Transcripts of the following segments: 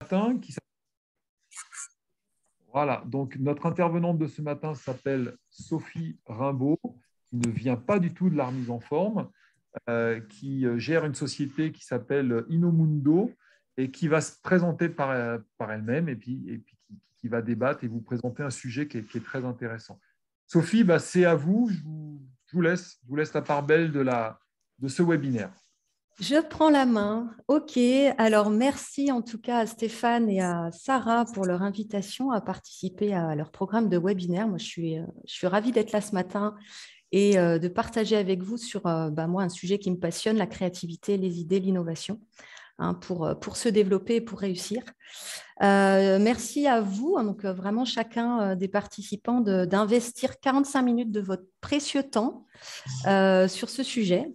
matin voilà, donc notre intervenante de ce matin s'appelle Sophie Rimbaud, qui ne vient pas du tout de la remise en forme, qui gère une société qui s'appelle Inomundo et qui va se présenter par elle-même et puis qui va débattre et vous présenter un sujet qui est très intéressant. Sophie, bah, c'est à vous, je vous laisse la part belle de ce webinaire. Je prends la main. OK. Alors, merci en tout cas à Stéphane et à Sarah pour leur invitation à participer à leur programme de webinaire. Moi, je suis ravie d'être là ce matin et de partager avec vous sur moi, un sujet qui me passionne, la créativité, les idées, l'innovation, hein, pour se développer et pour réussir. Merci à vous, hein, donc vraiment chacun des participants d'investir 45 minutes de votre précieux temps sur ce sujet.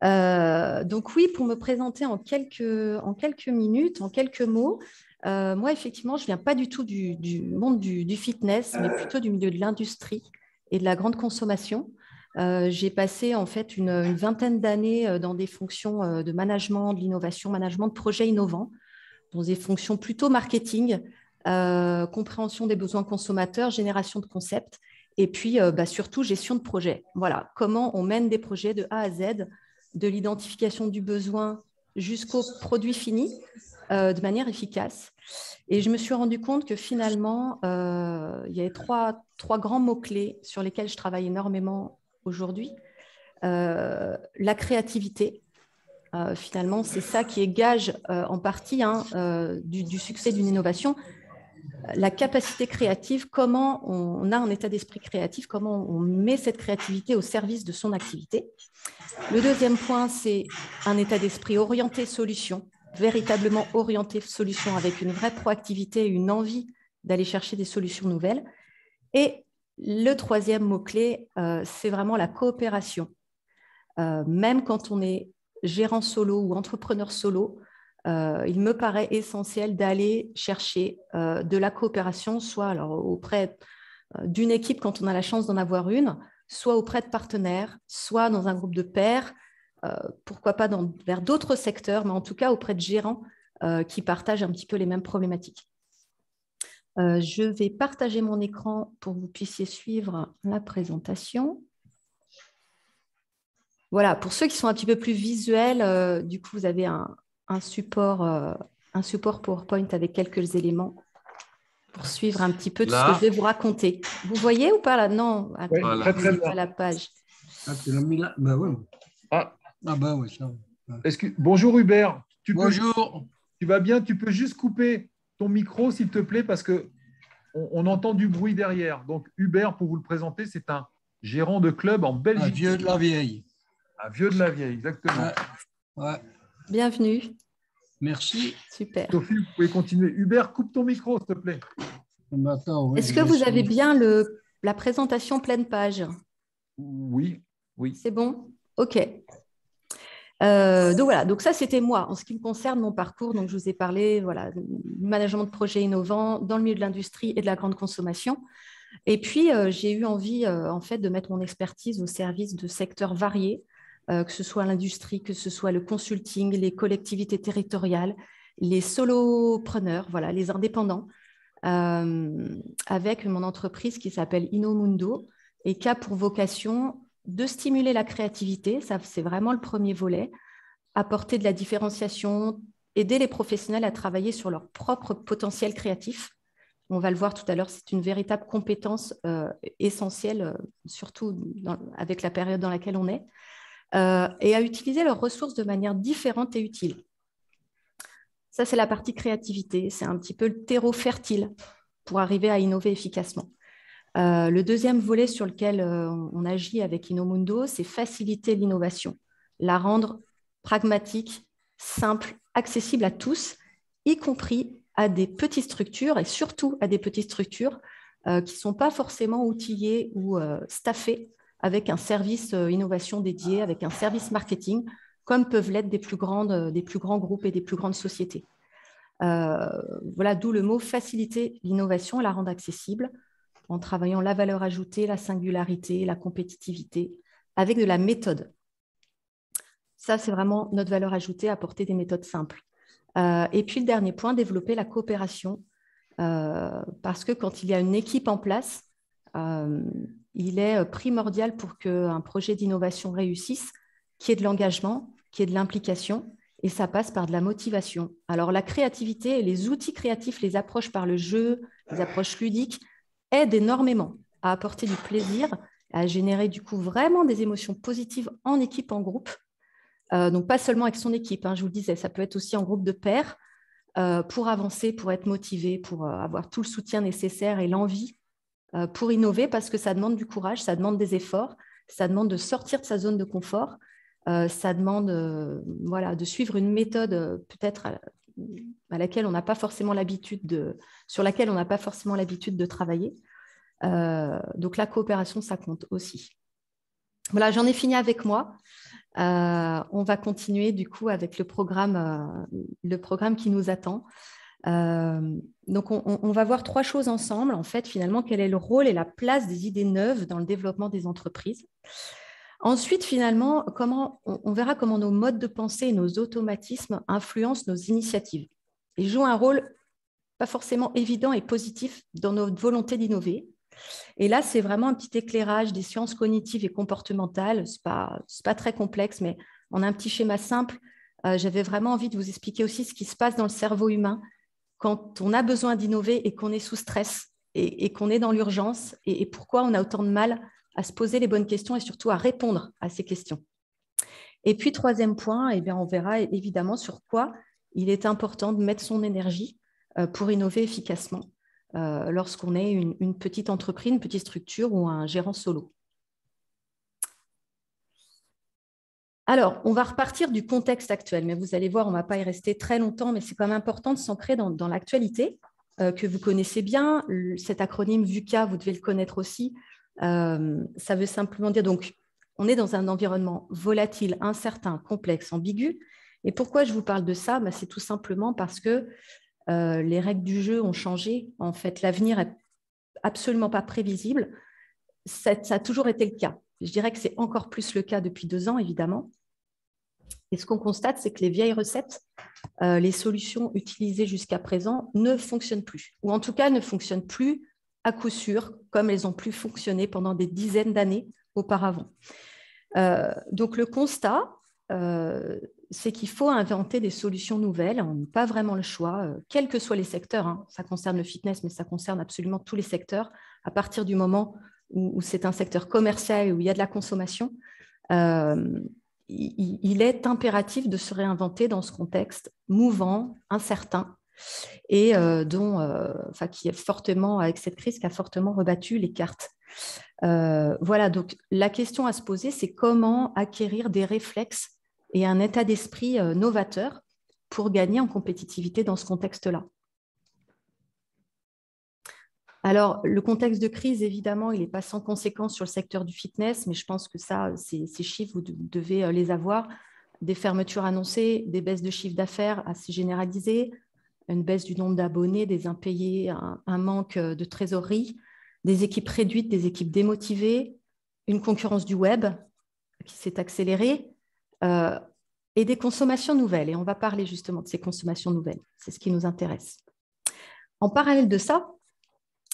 Donc oui, pour me présenter en quelques minutes, en quelques mots, moi, effectivement, je ne viens pas du tout du monde du fitness, mais plutôt du milieu de l'industrie et de la grande consommation. J'ai passé en fait une vingtaine d'années dans des fonctions de management, de l'innovation, management de projets innovants, dans des fonctions plutôt marketing, compréhension des besoins consommateurs, génération de concepts, et puis surtout gestion de projets. Voilà, comment on mène des projets de A à Z, de l'identification du besoin jusqu'au produit fini de manière efficace. Et je me suis rendu compte que finalement, il y avait trois grands mots-clés sur lesquels je travaille énormément aujourd'hui. La créativité, finalement, c'est ça qui est gage en partie du succès d'une innovation. La capacité créative, comment on a un état d'esprit créatif, comment on met cette créativité au service de son activité. Le deuxième point, c'est un état d'esprit orienté solution, véritablement orienté solution avec une vraie proactivité et une envie d'aller chercher des solutions nouvelles. Et le troisième mot-clé, c'est vraiment la coopération. Même quand on est gérant solo ou entrepreneur solo, il me paraît essentiel d'aller chercher de la coopération, soit alors auprès d'une équipe quand on a la chance d'en avoir une, soit auprès de partenaires, soit dans un groupe de pairs, pourquoi pas vers d'autres secteurs, mais en tout cas auprès de gérants qui partagent un petit peu les mêmes problématiques. Je vais partager mon écran pour que vous puissiez suivre la présentation. Voilà, pour ceux qui sont un petit peu plus visuels, du coup, vous avez un support PowerPoint avec quelques éléments pour suivre un petit peu tout ce que je vais vous raconter. Vous voyez ou pas là? Non, attendez, voilà. Très bien. pas la page. Ah, tu l'as mis là? Bah oui. Ah bah oui, ça. Bonjour Hubert. Bonjour. Tu vas bien? Tu peux juste couper ton micro, s'il te plaît, parce qu'on entend du bruit derrière. Donc Hubert, pour vous le présenter, c'est un gérant de club en Belgique. Un vieux de la vieille. Un vieux de la vieille, exactement. Ouais. Bienvenue. Merci. Super. Sophie, vous pouvez continuer. Hubert, coupe ton micro, s'il te plaît. Est-ce que vous avez bien la présentation pleine page? Oui. C'est bon? OK. Donc voilà, donc ça c'était moi en ce qui me concerne mon parcours. Donc je vous ai parlé management de projets innovants dans le milieu de l'industrie et de la grande consommation. Et puis j'ai eu envie en fait de mettre mon expertise au service de secteurs variés, que ce soit l'industrie, que ce soit le consulting, les collectivités territoriales, les solopreneurs, les indépendants, avec mon entreprise qui s'appelle Inomundo et qui a pour vocation de stimuler la créativité. Ça, c'est vraiment le premier volet. Apporter de la différenciation, aider les professionnels à travailler sur leur propre potentiel créatif. On va le voir tout à l'heure, c'est une véritable compétence essentielle, surtout avec la période dans laquelle on est, et à utiliser leurs ressources de manière différente et utile. Ça, c'est la partie créativité. C'est un petit peu le terreau fertile pour arriver à innover efficacement. Le deuxième volet sur lequel on agit avec Inomundo, c'est faciliter l'innovation, la rendre pragmatique, simple, accessible à tous, y compris à des petites structures et surtout à des petites structures qui ne sont pas forcément outillées ou staffées avec un service innovation dédié, avec un service marketing, comme peuvent l'être des plus grands groupes et des plus grandes sociétés. Voilà, d'où le mot faciliter l'innovation et la rendre accessible en travaillant la valeur ajoutée, la singularité, la compétitivité, avec de la méthode. Ça, c'est vraiment notre valeur ajoutée, apporter des méthodes simples. Et puis, le dernier point, développer la coopération. Parce que quand il y a une équipe en place, il est primordial pour qu'un projet d'innovation réussisse, qu'il y ait de l'engagement, qu'il y ait de l'implication, et ça passe par de la motivation. Alors, la créativité et les outils créatifs, les approches par le jeu, les approches ludiques, aident énormément à apporter du plaisir, à générer du coup vraiment des émotions positives en équipe, en groupe. Donc, pas seulement avec son équipe, hein, je vous le disais, ça peut être aussi en groupe de pairs pour avancer, pour être motivé, pour avoir tout le soutien nécessaire et l'envie pour innover, parce que ça demande du courage, ça demande des efforts, ça demande de sortir de sa zone de confort, ça demande de suivre une méthode peut-être à laquelle on n'a pas forcément l'habitude sur laquelle on n'a pas forcément l'habitude de travailler. Donc la coopération, ça compte aussi. Voilà, j'en ai fini avec moi. On va continuer du coup avec le programme qui nous attend. Donc, on va voir 3 choses ensemble. En fait, finalement, quel est le rôle et la place des idées neuves dans le développement des entreprises. Ensuite, finalement, on verra comment nos modes de pensée et nos automatismes influencent nos initiatives et jouent un rôle pas forcément évident et positif dans notre volonté d'innover. Et là, c'est vraiment un petit éclairage des sciences cognitives et comportementales. Ce n'est pas très complexe, mais on a un petit schéma simple. J'avais vraiment envie de vous expliquer aussi ce qui se passe dans le cerveau humain quand on a besoin d'innover et qu'on est sous stress et qu'on est dans l'urgence et pourquoi on a autant de mal à se poser les bonnes questions et surtout à répondre à ces questions. Et puis, 3e point, eh bien, on verra évidemment sur quoi il est important de mettre son énergie pour innover efficacement lorsqu'on est une petite entreprise, une petite structure ou un gérant solo. Alors, on va repartir du contexte actuel, mais vous allez voir, on ne va pas y rester très longtemps, mais c'est quand même important de s'ancrer dans l'actualité que vous connaissez bien. Cet acronyme VUCA, vous devez le connaître aussi. Ça veut simplement dire, donc, on est dans un environnement volatile, incertain, complexe, ambigu. Et pourquoi je vous parle de ça? C'est tout simplement parce que les règles du jeu ont changé. En fait, l'avenir n'est absolument pas prévisible. Ça a toujours été le cas. Je dirais que c'est encore plus le cas depuis 2 ans, évidemment. Et ce qu'on constate, c'est que les vieilles recettes, les solutions utilisées jusqu'à présent ne fonctionnent plus. Ou en tout cas, ne fonctionnent plus à coup sûr, comme elles ont pu fonctionner pendant des dizaines d'années auparavant. Donc, le constat, c'est qu'il faut inventer des solutions nouvelles. On n'a pas vraiment le choix, quels que soient les secteurs. Hein. Ça concerne le fitness, mais ça concerne absolument tous les secteurs. À partir du moment où c'est un secteur commercial et où il y a de la consommation, il est impératif de se réinventer dans ce contexte mouvant, incertain, et qui est fortement, avec cette crise, qui a fortement rebattu les cartes. Voilà, donc la question à se poser, c'est comment acquérir des réflexes et un état d'esprit novateur pour gagner en compétitivité dans ce contexte-là. Alors, le contexte de crise, évidemment, il n'est pas sans conséquence sur le secteur du fitness, mais je pense que ces chiffres, vous devez les avoir. Des fermetures annoncées, des baisses de chiffre d'affaires assez généralisées, une baisse du nombre d'abonnés, des impayés, un manque de trésorerie, des équipes réduites, des équipes démotivées, une concurrence du web qui s'est accélérée et des consommations nouvelles. Et on va parler justement de ces consommations nouvelles. C'est ce qui nous intéresse. En parallèle de ça,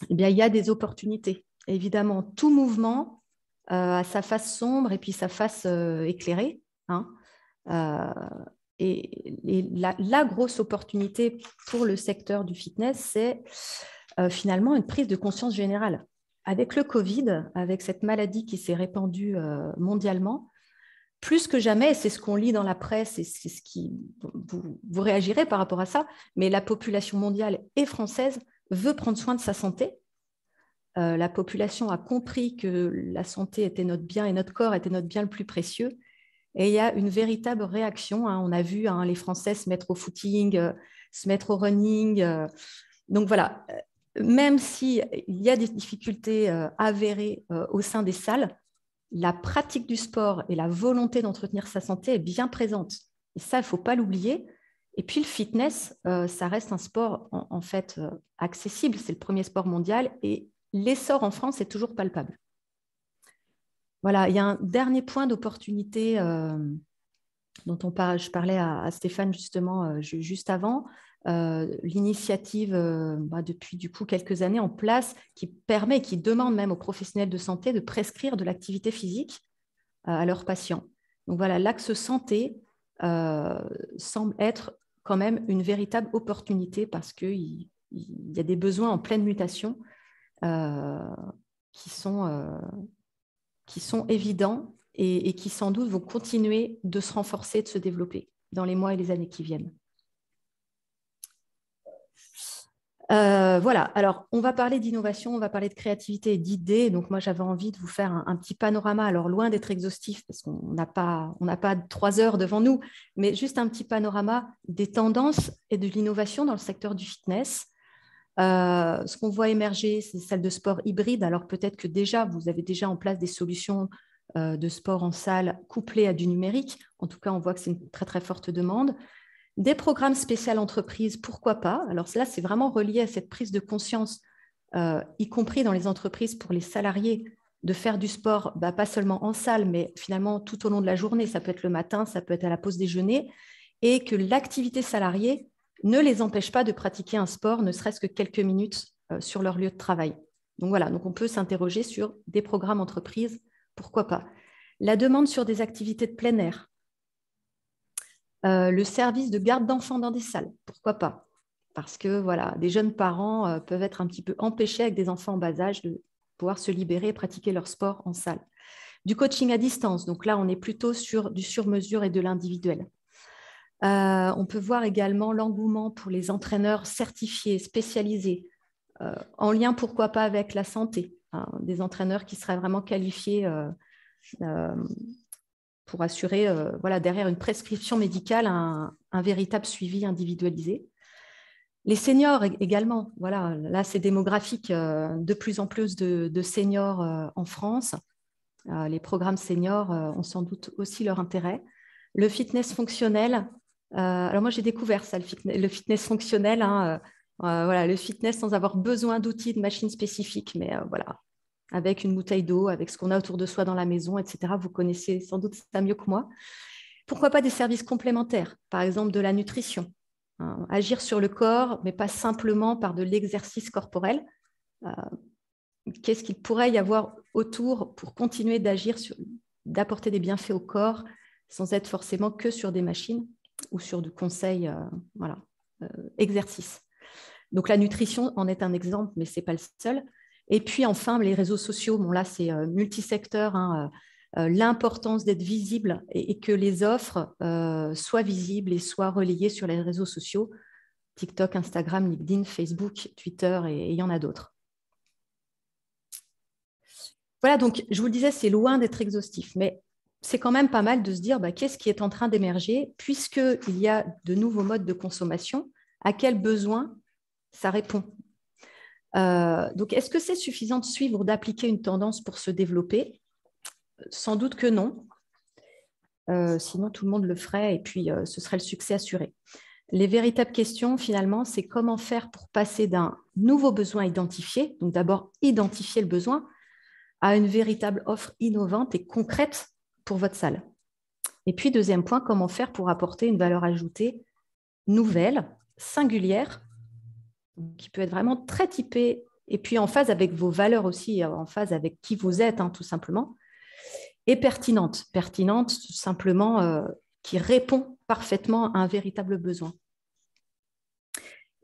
eh bien, il y a des opportunités. Évidemment, tout mouvement a sa face sombre et puis sa face éclairée. Hein. Et la grosse opportunité pour le secteur du fitness, c'est finalement une prise de conscience générale. Avec le Covid, avec cette maladie qui s'est répandue mondialement, plus que jamais, c'est ce qu'on lit dans la presse et c'est ce qui vous réagirez par rapport à ça, mais la population mondiale et française veut prendre soin de sa santé. La population a compris que la santé était notre bien et notre corps était notre bien le plus précieux. Et il y a une véritable réaction. Hein. On a vu les Français se mettre au footing, se mettre au running. Donc voilà, même s'il y a des difficultés avérées au sein des salles, la pratique du sport et la volonté d'entretenir sa santé est bien présente. Et ça, il ne faut pas l'oublier. Et puis le fitness, ça reste un sport en fait accessible. C'est le premier sport mondial et l'essor en France est toujours palpable. Voilà, il y a un dernier point d'opportunité dont je parlais à Stéphane justement juste avant, l'initiative depuis du coup quelques années en place qui permet, qui demande même aux professionnels de santé de prescrire de l'activité physique à leurs patients. Donc voilà, l'axe santé semble être quand même une véritable opportunité parce qu'il y a des besoins en pleine mutation qui sont évidents et qui sans doute vont continuer de se renforcer, de se développer dans les mois et les années qui viennent. Voilà, alors on va parler d'innovation, on va parler de créativité et d'idées. Donc moi j'avais envie de vous faire un petit panorama, alors loin d'être exhaustif parce qu'on n'a pas 3 heures devant nous, mais juste un petit panorama des tendances et de l'innovation dans le secteur du fitness. Ce qu'on voit émerger, c'est des salles de sport hybrides. Alors peut-être que déjà, vous avez déjà en place des solutions de sport en salle couplées à du numérique. En tout cas, on voit que c'est une très, très forte demande. Des programmes spéciaux entreprises, pourquoi pas? Alors là, c'est vraiment relié à cette prise de conscience, y compris dans les entreprises pour les salariés, de faire du sport, pas seulement en salle, mais finalement tout au long de la journée. Ça peut être le matin, ça peut être à la pause déjeuner, et que l'activité salariée ne les empêche pas de pratiquer un sport, ne serait-ce que quelques minutes sur leur lieu de travail. Donc voilà, donc on peut s'interroger sur des programmes entreprises, pourquoi pas. La demande sur des activités de plein air. Le service de garde d'enfants dans des salles, pourquoi pas? Parce que voilà, des jeunes parents peuvent être un petit peu empêchés avec des enfants en bas âge de pouvoir se libérer et pratiquer leur sport en salle. Du coaching à distance, donc là on est plutôt sur du sur-mesure et de l'individuel. On peut voir également l'engouement pour les entraîneurs certifiés, spécialisés, en lien pourquoi pas avec la santé, hein, des entraîneurs qui seraient vraiment qualifiés pour assurer derrière une prescription médicale un véritable suivi individualisé. Les seniors également, voilà, là c'est démographique, de plus en plus de seniors en France. Les programmes seniors ont sans doute aussi leur intérêt. Le fitness fonctionnel, alors moi j'ai découvert ça, le fitness fonctionnel, hein, voilà, le fitness sans avoir besoin d'outils, de machines spécifiques, mais voilà, avec une bouteille d'eau, avec ce qu'on a autour de soi dans la maison, etc. Vous connaissez sans doute ça mieux que moi. Pourquoi pas des services complémentaires, par exemple de la nutrition, hein, agir sur le corps, mais pas simplement par de l'exercice corporel. Qu'est-ce qu'il pourrait y avoir autour pour continuer d'agir, d'apporter des bienfaits au corps, sans être forcément que sur des machines ou sur du conseil, exercice. Donc la nutrition en est un exemple, mais ce n'est pas le seul. Et puis enfin, les réseaux sociaux, bon là c'est multisecteur, hein, l'importance d'être visible et que les offres soient visibles et soient relayées sur les réseaux sociaux, TikTok, Instagram, LinkedIn, Facebook, Twitter et il y en a d'autres. Voilà, donc je vous le disais, c'est loin d'être exhaustif, mais c'est quand même pas mal de se dire qu'est-ce qui est en train d'émerger, puisqu'il y a de nouveaux modes de consommation, à quels besoins ça répond. Donc, est-ce que c'est suffisant de suivre ou d'appliquer une tendance pour se développer? Sans doute que non. Sinon, tout le monde le ferait et puis ce serait le succès assuré. Les véritables questions, finalement, c'est comment faire pour passer d'un nouveau besoin identifié, donc d'abord identifier le besoin, à une véritable offre innovante et concrète pour votre salle. Et puis, deuxième point, comment faire pour apporter une valeur ajoutée nouvelle, singulière, qui peut être vraiment très typée et puis en phase avec vos valeurs aussi, en phase avec qui vous êtes, hein, tout simplement, et pertinente tout simplement, qui répond parfaitement à un véritable besoin.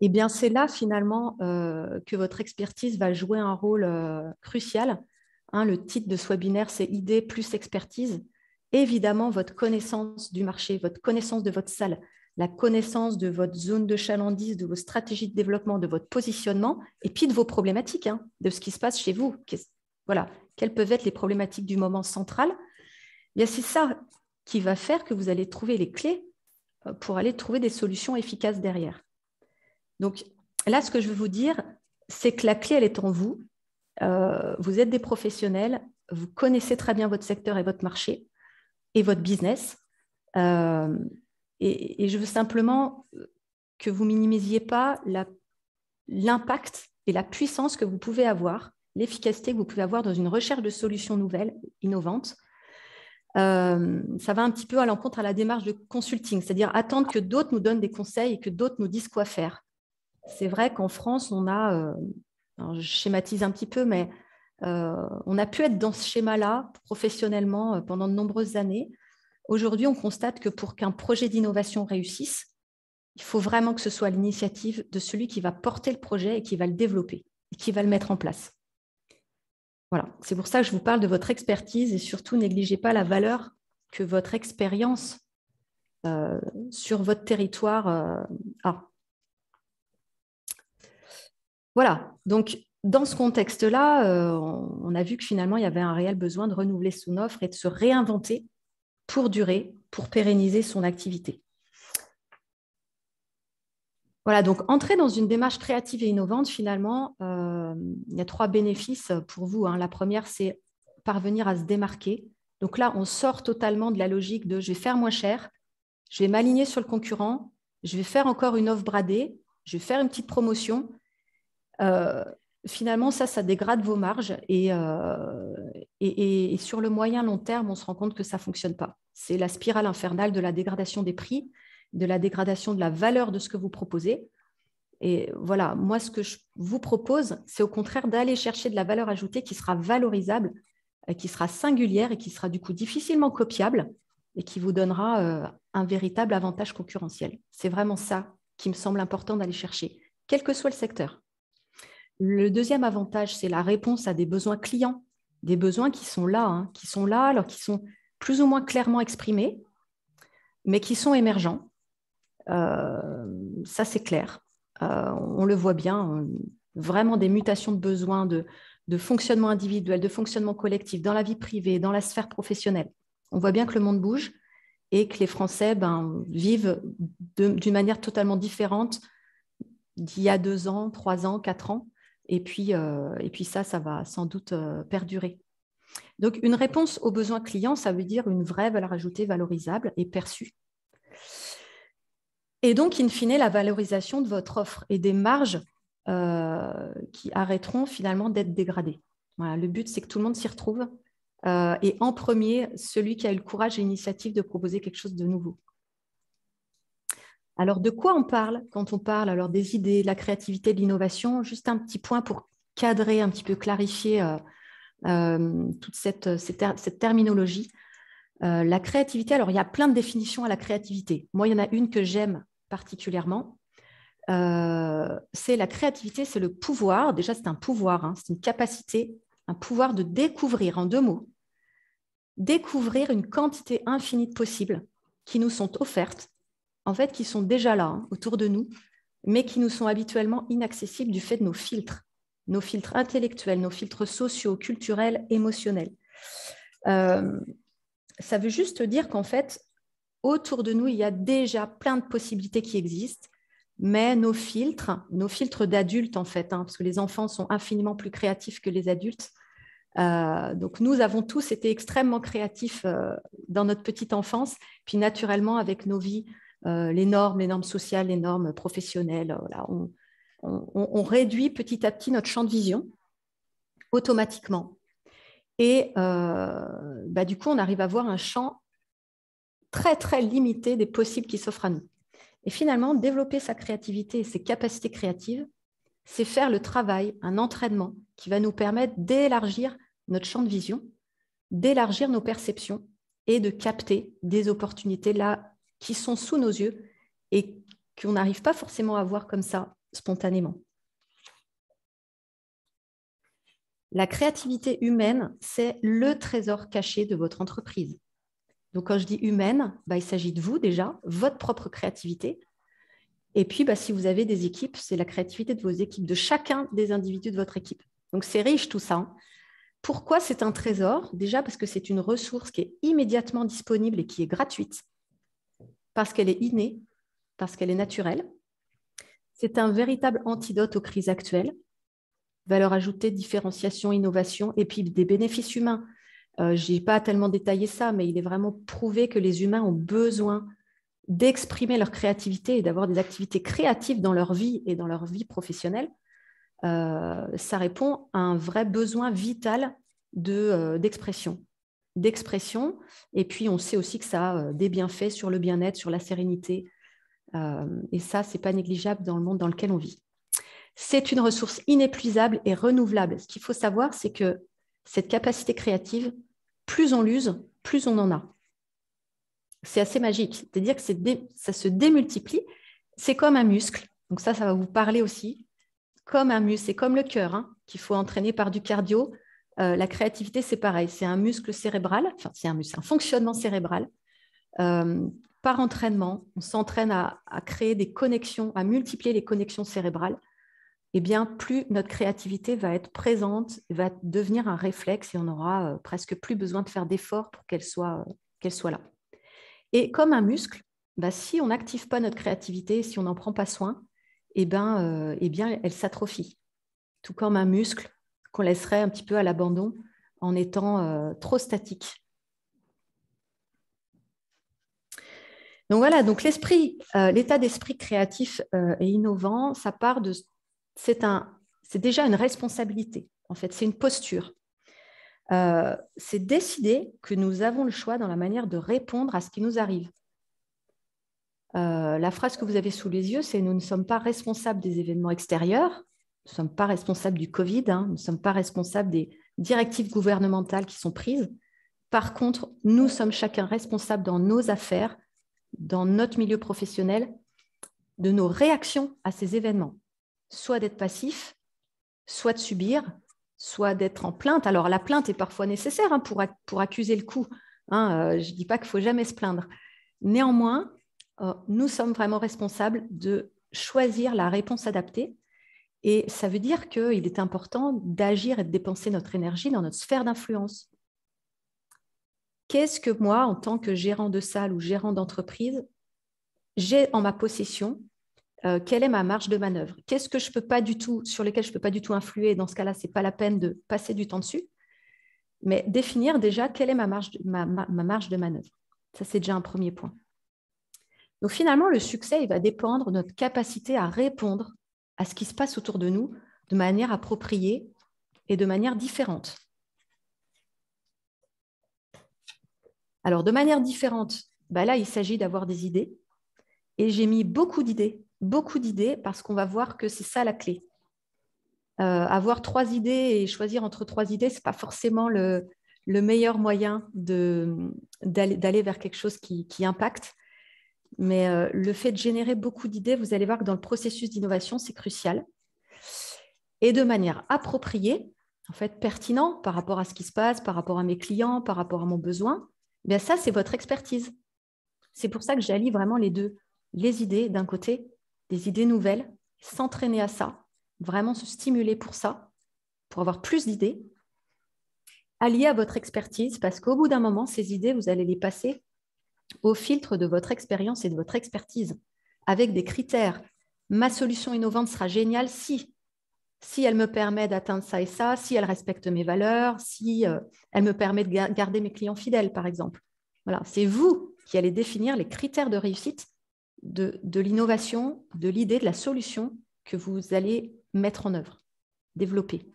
Et bien, c'est là finalement que votre expertise va jouer un rôle crucial. Hein, le titre de ce webinaire, c'est idée plus expertise. Évidemment, votre connaissance du marché, votre connaissance de votre salle, la connaissance de votre zone de chalandise, de vos stratégies de développement, de votre positionnement, et puis de vos problématiques, hein, de ce qui se passe chez vous. Voilà, quelles peuvent être les problématiques du moment central? C'est ça qui va faire que vous allez trouver les clés pour aller trouver des solutions efficaces derrière. Donc là, ce que je veux vous dire, c'est que la clé, elle est en vous. Vous êtes des professionnels, vous connaissez très bien votre secteur et votre marché et votre business. Et je veux simplement que vous minimisiez pas l'impact et la puissance que vous pouvez avoir, l'efficacité que vous pouvez avoir dans une recherche de solutions nouvelles, innovantes, ça va un petit peu à l'encontre à la démarche de consulting, c'est-à-dire attendre que d'autres nous donnent des conseils et que d'autres nous disent quoi faire. C'est vrai qu'en France, on a, je schématise un petit peu, mais on a pu être dans ce schéma-là professionnellement pendant de nombreuses années. Aujourd'hui, on constate que pour qu'un projet d'innovation réussisse, il faut vraiment que ce soit l'initiative de celui qui va porter le projet et qui va le développer et qui va le mettre en place. Voilà, c'est pour ça que je vous parle de votre expertise et surtout, négligez pas la valeur que votre expérience sur votre territoire a. Voilà, donc dans ce contexte-là, on a vu que finalement, il y avait un réel besoin de renouveler son offre et de se réinventer pour durer, pour pérenniser son activité. Voilà, donc entrer dans une démarche créative et innovante, finalement, il y a 3 bénéfices pour vous. La première, c'est parvenir à se démarquer. Donc là, on sort totalement de la logique de je vais faire moins cher, je vais m'aligner sur le concurrent, je vais faire encore une offre bradée, je vais faire une petite promotion. Finalement, ça dégrade vos marges et sur le moyen long terme, on se rend compte que ça ne fonctionne pas. C'est la spirale infernale de la dégradation des prix, de la dégradation de la valeur de ce que vous proposez. Et voilà, moi, ce que je vous propose, c'est au contraire d'aller chercher de la valeur ajoutée qui sera valorisable, qui sera singulière et qui sera du coup difficilement copiable et qui vous donnera un véritable avantage concurrentiel. C'est vraiment ça qui me semble important d'aller chercher, quel que soit le secteur. Le deuxième avantage, c'est la réponse à des besoins clients, des besoins qui sont là, alors qui sont plus ou moins clairement exprimés, mais qui sont émergents. Ça, c'est clair. On le voit bien, vraiment des mutations de besoins, de fonctionnement individuel, de fonctionnement collectif, dans la vie privée, dans la sphère professionnelle. On voit bien que le monde bouge et que les Français vivent d'une manière totalement différente d'il y a 2 ans, 3 ans, 4 ans. Et puis ça va sans doute perdurer. Donc, une réponse aux besoins clients, ça veut dire une vraie valeur ajoutée valorisable et perçue. Et donc, in fine, la valorisation de votre offre et des marges qui arrêteront finalement d'être dégradées. Voilà, le but, c'est que tout le monde s'y retrouve. Et en premier, celui qui a eu le courage et l'initiative de proposer quelque chose de nouveau. Alors, de quoi on parle quand on parle alors des idées, de la créativité, de l'innovation? Juste un petit point pour cadrer, un petit peu clarifier toute cette terminologie. La créativité, alors il y a plein de définitions à la créativité. Moi, il y en a une que j'aime particulièrement. C'est la créativité, c'est le pouvoir. Déjà, c'est un pouvoir, c'est une capacité, un pouvoir de découvrir, en 2 mots, découvrir une quantité infinie de possibles qui nous sont offertes, en fait, qui sont déjà là, autour de nous, mais qui nous sont habituellement inaccessibles du fait de nos filtres intellectuels, nos filtres sociaux, culturels, émotionnels. Ça veut juste dire qu'en fait, autour de nous, il y a déjà plein de possibilités qui existent, mais nos filtres d'adultes, en fait, parce que les enfants sont infiniment plus créatifs que les adultes. Donc, nous avons tous été extrêmement créatifs dans notre petite enfance, puis naturellement, avec nos vies, les normes sociales, les normes professionnelles, voilà, on réduit petit à petit notre champ de vision automatiquement. Et du coup, on arrive à voir un champ très, très limité des possibles qui s'offrent à nous. Et finalement, développer sa créativité et ses capacités créatives, c'est faire le travail, un entraînement qui va nous permettre d'élargir notre champ de vision, d'élargir nos perceptions et de capter des opportunités là qui sont sous nos yeux et qu'on n'arrive pas forcément à voir comme ça spontanément. La créativité humaine, c'est le trésor caché de votre entreprise. Donc, quand je dis humaine, il s'agit de vous déjà, votre propre créativité. Et puis, si vous avez des équipes, c'est la créativité de vos équipes, de chacun des individus de votre équipe. Donc, c'est riche tout ça. Pourquoi c'est un trésor? Déjà parce que c'est une ressource qui est immédiatement disponible et qui est gratuite, parce qu'elle est innée, parce qu'elle est naturelle. C'est un véritable antidote aux crises actuelles. Valeur ajoutée, différenciation, innovation, et puis des bénéfices humains. Je n'ai pas tellement détaillé ça, mais il est vraiment prouvé que les humains ont besoin d'exprimer leur créativité et d'avoir des activités créatives dans leur vie et dans leur vie professionnelle. Ça répond à un vrai besoin vital d'expression. d'expression. Et puis, on sait aussi que ça a des bienfaits sur le bien-être, sur la sérénité. Et ça, ce n'est pas négligeable dans le monde dans lequel on vit. C'est une ressource inépuisable et renouvelable. Ce qu'il faut savoir, c'est que cette capacité créative, plus on l'use, plus on en a. C'est assez magique. C'est-à-dire que ça se démultiplie. C'est comme un muscle. Donc ça va vous parler aussi. Comme un muscle, c'est comme le cœur qu'il faut entraîner par du cardio. La créativité, c'est pareil. C'est un muscle cérébral. Enfin, c'est un fonctionnement cérébral. Par entraînement, on s'entraîne à créer des connexions, à multiplier les connexions cérébrales. Eh bien, plus notre créativité va être présente, va devenir un réflexe et on n'aura presque plus besoin de faire d'efforts pour qu'elle soit là. Et comme un muscle, si on n'active pas notre créativité, si on n'en prend pas soin, eh bien, elle s'atrophie. Tout comme un muscle qu'on laisserait un petit peu à l'abandon en étant trop statique. Donc voilà, donc l'état d'esprit créatif et innovant, ça part de... C'est déjà une responsabilité, en fait, c'est une posture. C'est décider que nous avons le choix dans la manière de répondre à ce qui nous arrive. La phrase que vous avez sous les yeux, c'est « Nous ne sommes pas responsables des événements extérieurs, nous ne sommes pas responsables du Covid, nous ne sommes pas responsables des directives gouvernementales qui sont prises. Par contre, nous sommes chacun responsables dans nos affaires, dans notre milieu professionnel, de nos réactions à ces événements. Soit d'être passif, soit de subir, soit d'être en plainte. Alors, la plainte est parfois nécessaire pour accuser le coup. Je ne dis pas qu'il ne faut jamais se plaindre. Néanmoins, nous sommes vraiment responsables de choisir la réponse adaptée. Et ça veut dire qu'il est important d'agir et de dépenser notre énergie dans notre sphère d'influence. Qu'est-ce que moi, en tant que gérant de salle ou gérant d'entreprise, j'ai en ma possession? Quelle est ma marge de manœuvre? Qu'est-ce que sur lequel je ne peux pas du tout influer? Dans ce cas-là, ce n'est pas la peine de passer du temps dessus. Mais définir déjà quelle est ma marge de manœuvre. Ça, c'est déjà un premier point. Donc finalement, le succès, il va dépendre de notre capacité à répondre à ce qui se passe autour de nous de manière appropriée et de manière différente. Alors, de manière différente, là, il s'agit d'avoir des idées. Et j'ai mis beaucoup d'idées parce qu'on va voir que c'est ça la clé. Avoir 3 idées et choisir entre 3 idées, ce n'est pas forcément le meilleur moyen d'aller vers quelque chose qui impacte. Mais le fait de générer beaucoup d'idées, vous allez voir que dans le processus d'innovation, c'est crucial. Et de manière appropriée, en fait, pertinent par rapport à ce qui se passe, par rapport à mes clients, par rapport à mon besoin, bien ça, c'est votre expertise. C'est pour ça que j'allie vraiment les deux. Les idées, d'un côté, des idées nouvelles, s'entraîner à ça, vraiment se stimuler pour ça, pour avoir plus d'idées, alliées à votre expertise, parce qu'au bout d'un moment, ces idées, vous allez les passer au filtre de votre expérience et de votre expertise, avec des critères. Ma solution innovante sera géniale si elle me permet d'atteindre ça et ça, si elle respecte mes valeurs, si elle me permet de garder mes clients fidèles, par exemple. Voilà, c'est vous qui allez définir les critères de réussite de l'innovation, de l'idée, de la solution que vous allez mettre en œuvre, développer.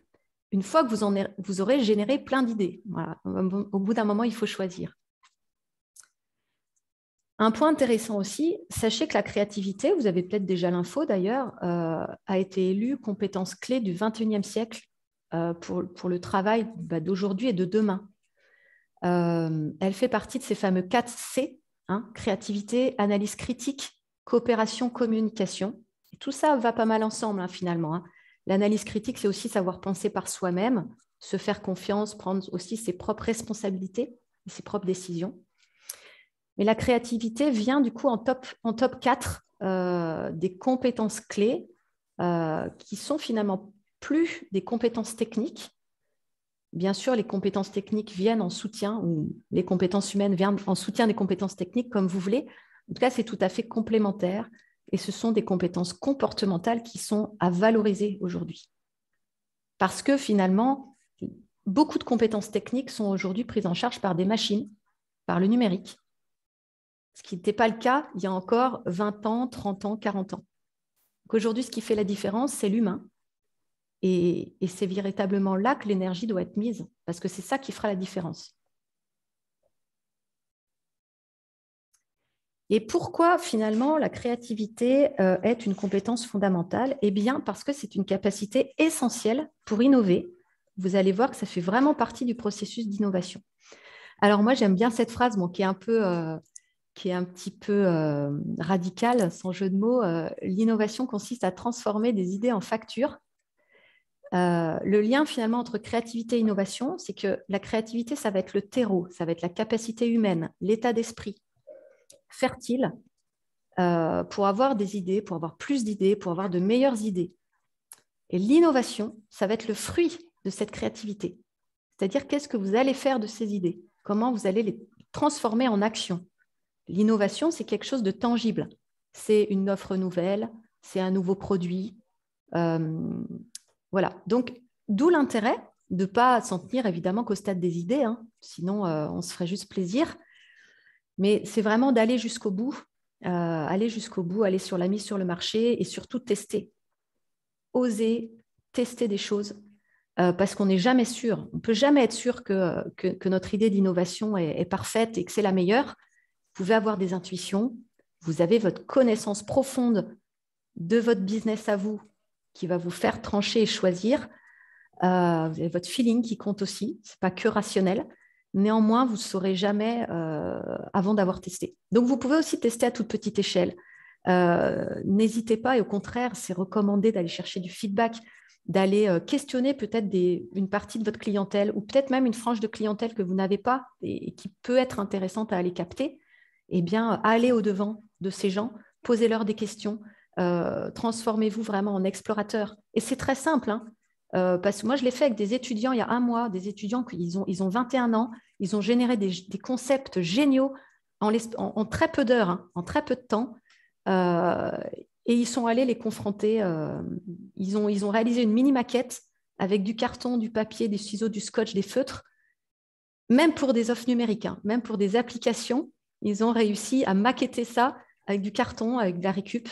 Une fois que vous aurez généré plein d'idées, voilà, au bout d'un moment, il faut choisir. Un point intéressant aussi, sachez que la créativité, vous avez peut-être déjà l'info d'ailleurs, a été élue compétence clé du XXIe siècle pour le travail d'aujourd'hui et de demain. Elle fait partie de ces fameux 4 C, créativité, analyse critique, coopération, communication. Et tout ça va pas mal ensemble finalement. L'analyse critique, c'est aussi savoir penser par soi-même, se faire confiance, prendre aussi ses propres responsabilités et ses propres décisions. Mais la créativité vient du coup en top 4 des compétences clés qui sont finalement plus des compétences techniques. Bien sûr, les compétences techniques viennent en soutien, ou les compétences humaines viennent en soutien des compétences techniques, comme vous voulez. En tout cas, c'est tout à fait complémentaire et ce sont des compétences comportementales qui sont à valoriser aujourd'hui. Parce que finalement, beaucoup de compétences techniques sont aujourd'hui prises en charge par des machines, par le numérique. Ce qui n'était pas le cas il y a encore 20 ans, 30 ans, 40 ans. Aujourd'hui, ce qui fait la différence, c'est l'humain. Et c'est véritablement là que l'énergie doit être mise, parce que c'est ça qui fera la différence. Et pourquoi finalement la créativité est une compétence fondamentale? Eh bien, parce que c'est une capacité essentielle pour innover. Vous allez voir que ça fait vraiment partie du processus d'innovation. Alors moi, j'aime bien cette phrase qui est un petit peu radicale, sans jeu de mots. L'innovation consiste à transformer des idées en factures. Le lien finalement entre créativité et innovation, c'est que la créativité, ça va être le terreau, ça va être la capacité humaine, l'état d'esprit fertile pour avoir des idées, pour avoir plus d'idées, pour avoir de meilleures idées. Et l'innovation, ça va être le fruit de cette créativité. C'est-à-dire, qu'est-ce que vous allez faire de ces idées? Comment vous allez les transformer en action? L'innovation, c'est quelque chose de tangible. C'est une offre nouvelle, c'est un nouveau produit. Voilà. Donc, d'où l'intérêt de ne pas s'en tenir évidemment qu'au stade des idées, hein. Sinon on se ferait juste plaisir. Mais c'est vraiment d'aller jusqu'au bout, aller sur la mise sur le marché et surtout tester. Oser tester des choses parce qu'on n'est jamais sûr. On ne peut jamais être sûr que notre idée d'innovation est parfaite et que c'est la meilleure. Vous pouvez avoir des intuitions, vous avez votre connaissance profonde de votre business à vous qui va vous faire trancher et choisir. Vous avez votre feeling qui compte aussi, ce n'est pas que rationnel. Néanmoins, vous ne saurez jamais avant d'avoir testé. Donc, vous pouvez aussi tester à toute petite échelle. N'hésitez pas, et au contraire, c'est recommandé d'aller chercher du feedback, d'aller questionner peut-être une partie de votre clientèle ou peut-être même une frange de clientèle que vous n'avez pas et qui peut être intéressante à aller capter. Eh bien, allez au-devant de ces gens, posez-leur des questions, transformez-vous vraiment en explorateur. Et c'est très simple, hein. Parce que moi, je l'ai fait avec des étudiants il y a un mois, des étudiants qui ils ont 21 ans, ils ont généré des concepts géniaux en très peu d'heures, hein, en très peu de temps, et ils sont allés les confronter. Ils ont réalisé une mini-maquette avec du carton, du papier, des ciseaux, du scotch, des feutres, même pour des offres numériques, hein, même pour des applications, ils ont réussi à maqueter ça avec du carton, avec de la récup,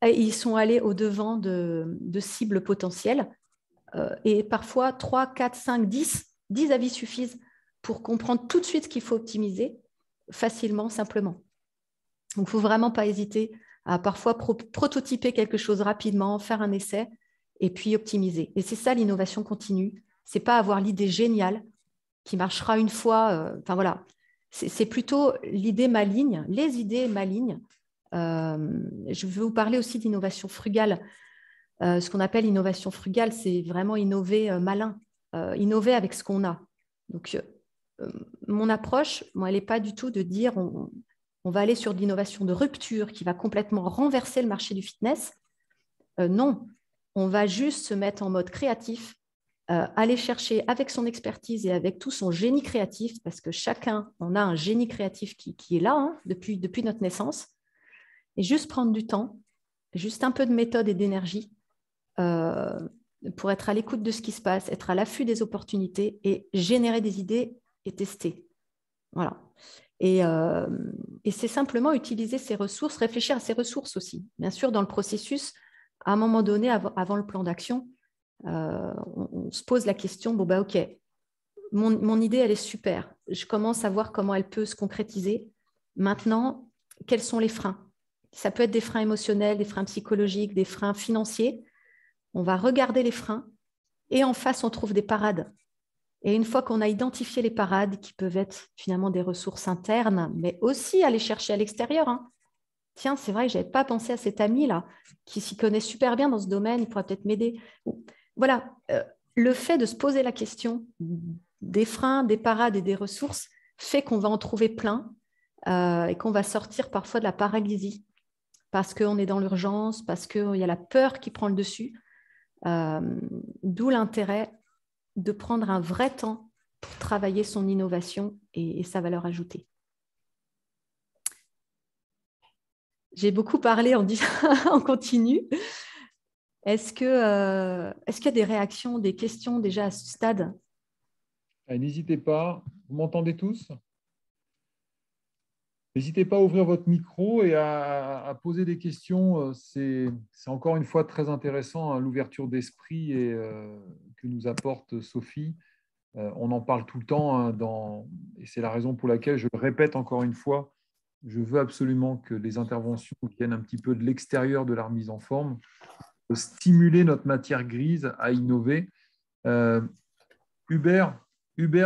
et ils sont allés au-devant de cibles potentielles. Et parfois, 3, 4, 5, 10 avis suffisent pour comprendre tout de suite ce qu'il faut optimiser facilement, simplement. Donc, il ne faut vraiment pas hésiter à parfois prototyper quelque chose rapidement, faire un essai et puis optimiser. Et c'est ça l'innovation continue. Ce n'est pas avoir l'idée géniale qui marchera une fois. Enfin voilà, c'est plutôt l'idée maligne, les idées malignes. Je vais vous parler aussi d'innovation frugale. Ce qu'on appelle innovation frugale, c'est vraiment innover malin, innover avec ce qu'on a. Donc, mon approche, moi, elle n'est pas du tout de dire on va aller sur de l'innovation de rupture qui va complètement renverser le marché du fitness. Non, on va juste se mettre en mode créatif, aller chercher avec son expertise et avec tout son génie créatif, parce que chacun, on a un génie créatif qui est là, hein, depuis notre naissance, et juste prendre du temps, juste un peu de méthode et d'énergie pour être à l'écoute de ce qui se passe, être à l'affût des opportunités et générer des idées et tester. Voilà. Et c'est simplement utiliser ces ressources, réfléchir à ces ressources aussi. Bien sûr, dans le processus, à un moment donné, avant le plan d'action, on se pose la question, bon, bah, OK, mon idée, elle est super. Je commence à voir comment elle peut se concrétiser. Maintenant, quels sont les freins? Ça peut être des freins émotionnels, des freins psychologiques, des freins financiers. On va regarder les freins et en face, on trouve des parades. Et une fois qu'on a identifié les parades, qui peuvent être finalement des ressources internes, mais aussi aller chercher à l'extérieur, hein. Tiens, c'est vrai que je n'avais pas pensé à cet ami-là, qui s'y connaît super bien dans ce domaine, il pourrait peut-être m'aider. Voilà, le fait de se poser la question des freins, des parades et des ressources fait qu'on va en trouver plein et qu'on va sortir parfois de la paralysie parce qu'on est dans l'urgence, parce qu'il y a la peur qui prend le dessus. D'où l'intérêt de prendre un vrai temps pour travailler son innovation et sa valeur ajoutée. J'ai beaucoup parlé en continu. Est-ce qu'il y a des réactions, des questions déjà à ce stade? N'hésitez pas. Vous m'entendez tous? N'hésitez pas à ouvrir votre micro et à poser des questions. C'est encore une fois très intéressant, hein, l'ouverture d'esprit que nous apporte Sophie. On en parle tout le temps, hein, et c'est la raison pour laquelle je le répète encore une fois. Je veux absolument que les interventions viennent un petit peu de l'extérieur de la remise en forme, pour stimuler notre matière grise à innover. Hubert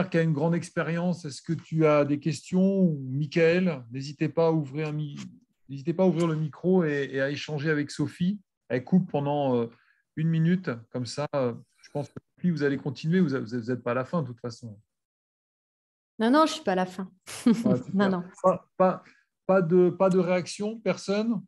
qui a une grande expérience, est-ce que tu as des questions? Michael, n'hésitez pas à ouvrir le micro et à échanger avec Sophie. Elle coupe pendant 1 minute, comme ça, je pense que puis vous allez continuer, vous n'êtes pas à la fin de toute façon. Non, je ne suis pas à la fin. Non. Pas de réaction, personne?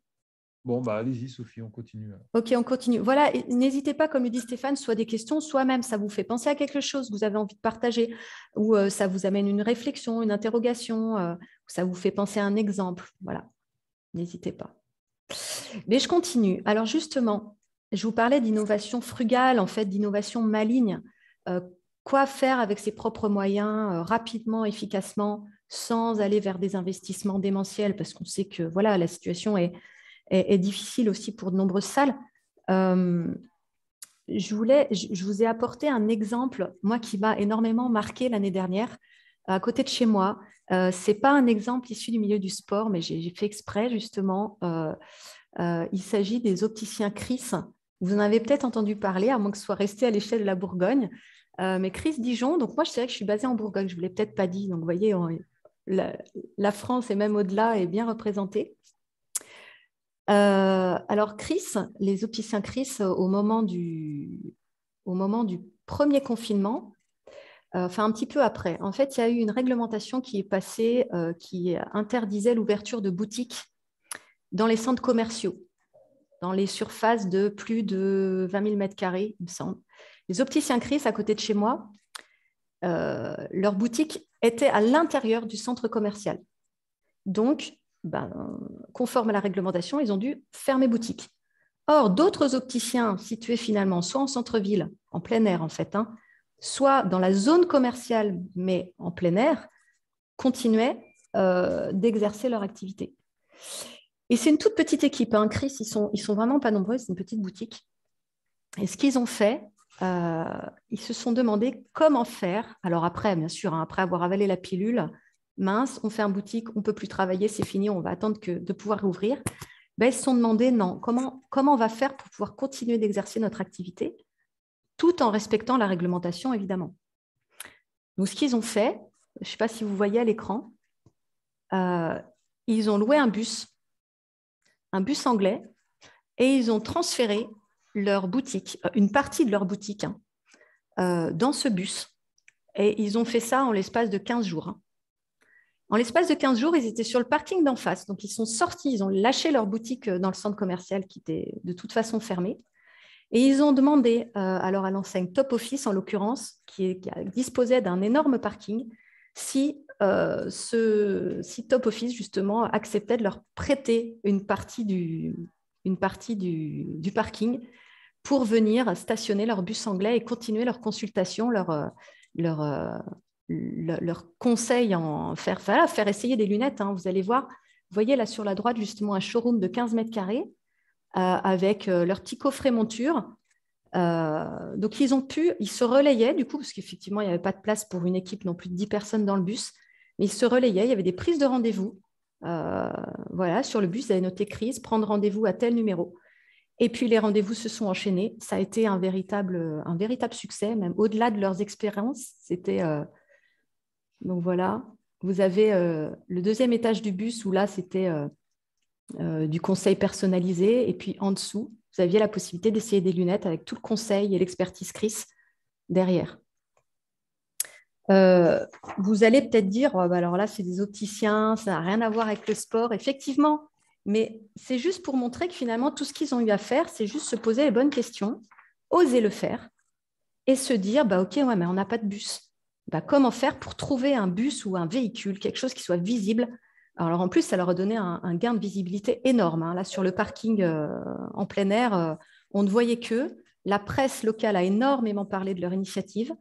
Bon, allez-y, Sophie, on continue. Ok, on continue. Voilà, n'hésitez pas, comme le dit Stéphane, soit des questions, soit même ça vous fait penser à quelque chose que vous avez envie de partager, ou ça vous amène une réflexion, une interrogation, ou ça vous fait penser à un exemple. Voilà, n'hésitez pas. Mais je continue. Alors justement, je vous parlais d'innovation frugale, en fait, d'innovation maligne. Quoi faire avec ses propres moyens, rapidement, efficacement, sans aller vers des investissements démentiels, parce qu'on sait que voilà, la situation est difficile aussi pour de nombreuses salles. Je vous ai apporté un exemple, moi, qui m'a énormément marqué l'année dernière, à côté de chez moi. Ce n'est pas un exemple issu du milieu du sport, mais j'ai fait exprès, justement. Il s'agit des opticiens Chris. Vous en avez peut-être entendu parler, à moins que ce soit resté à l'échelle de la Bourgogne. Mais Chris Dijon, donc moi, je sais que je suis basée en Bourgogne, je ne vous l'ai peut-être pas dit. Donc, vous voyez, la France, et même au-delà, est bien représentée. Alors, les opticiens Chris, au moment du premier confinement, enfin un petit peu après, en fait, il y a eu une réglementation qui est passée qui interdisait l'ouverture de boutiques dans les centres commerciaux, dans les surfaces de plus de 20 000 mètres carrés, il me semble. Les opticiens Chris, à côté de chez moi, leur boutique était à l'intérieur du centre commercial. Donc, conforme à la réglementation, ils ont dû fermer boutique. Or, d'autres opticiens situés finalement soit en centre-ville, en plein air en fait, soit dans la zone commerciale, mais en plein air, continuaient d'exercer leur activité. Et c'est une toute petite équipe. Chris, ils sont vraiment pas nombreux, c'est une petite boutique. Et ce qu'ils ont fait, ils se sont demandé comment faire. Alors après, bien sûr, après avoir avalé la pilule, mince, on fait une boutique, on ne peut plus travailler, c'est fini, on va attendre de pouvoir ouvrir. Ils se sont demandé, non, comment on va faire pour pouvoir continuer d'exercer notre activité, tout en respectant la réglementation, évidemment. Donc, ce qu'ils ont fait, je ne sais pas si vous voyez à l'écran, ils ont loué un bus anglais, et ils ont transféré leur boutique, une partie de leur boutique, dans ce bus. Et ils ont fait ça en l'espace de 15 jours. En l'espace de 15 jours, ils étaient sur le parking d'en face. Donc, ils sont sortis, ils ont lâché leur boutique dans le centre commercial qui était de toute façon fermé. Et ils ont demandé alors à l'enseigne Top Office, en l'occurrence, qui disposait d'un énorme parking, si Top Office, justement, acceptait de leur prêter une partie du parking pour venir stationner leur bus anglais et continuer leur consultation, leur conseil en faire essayer des lunettes. Vous allez voir, vous voyez là sur la droite justement un showroom de 15 mètres carrés avec leur petit coffret monture. Donc ils se relayaient du coup, parce qu'effectivement il n'y avait pas de place pour une équipe non plus de 10 personnes dans le bus, mais ils se relayaient, il y avait des prises de rendez-vous. Voilà, sur le bus, ils avaient noté Chris, prendre rendez-vous à tel numéro. Et puis, les rendez-vous se sont enchaînés. Ça a été un véritable succès, même au-delà de leurs expériences. Donc, voilà. Vous avez le deuxième étage du bus où là, c'était du conseil personnalisé. Et puis, en dessous, vous aviez la possibilité d'essayer des lunettes avec tout le conseil et l'expertise Chris derrière. Vous allez peut-être dire, alors là, c'est des opticiens, ça n'a rien à voir avec le sport. Effectivement, mais c'est juste pour montrer que finalement, tout ce qu'ils ont eu à faire, c'est juste se poser les bonnes questions, oser le faire et se dire, OK, ouais, mais on n'a pas de bus. Comment faire pour trouver un bus ou un véhicule, quelque chose qui soit visible? Alors en plus, ça leur a donné un gain de visibilité énorme. Là, sur le parking en plein air, on ne voyait que. La presse locale a énormément parlé de leur initiative.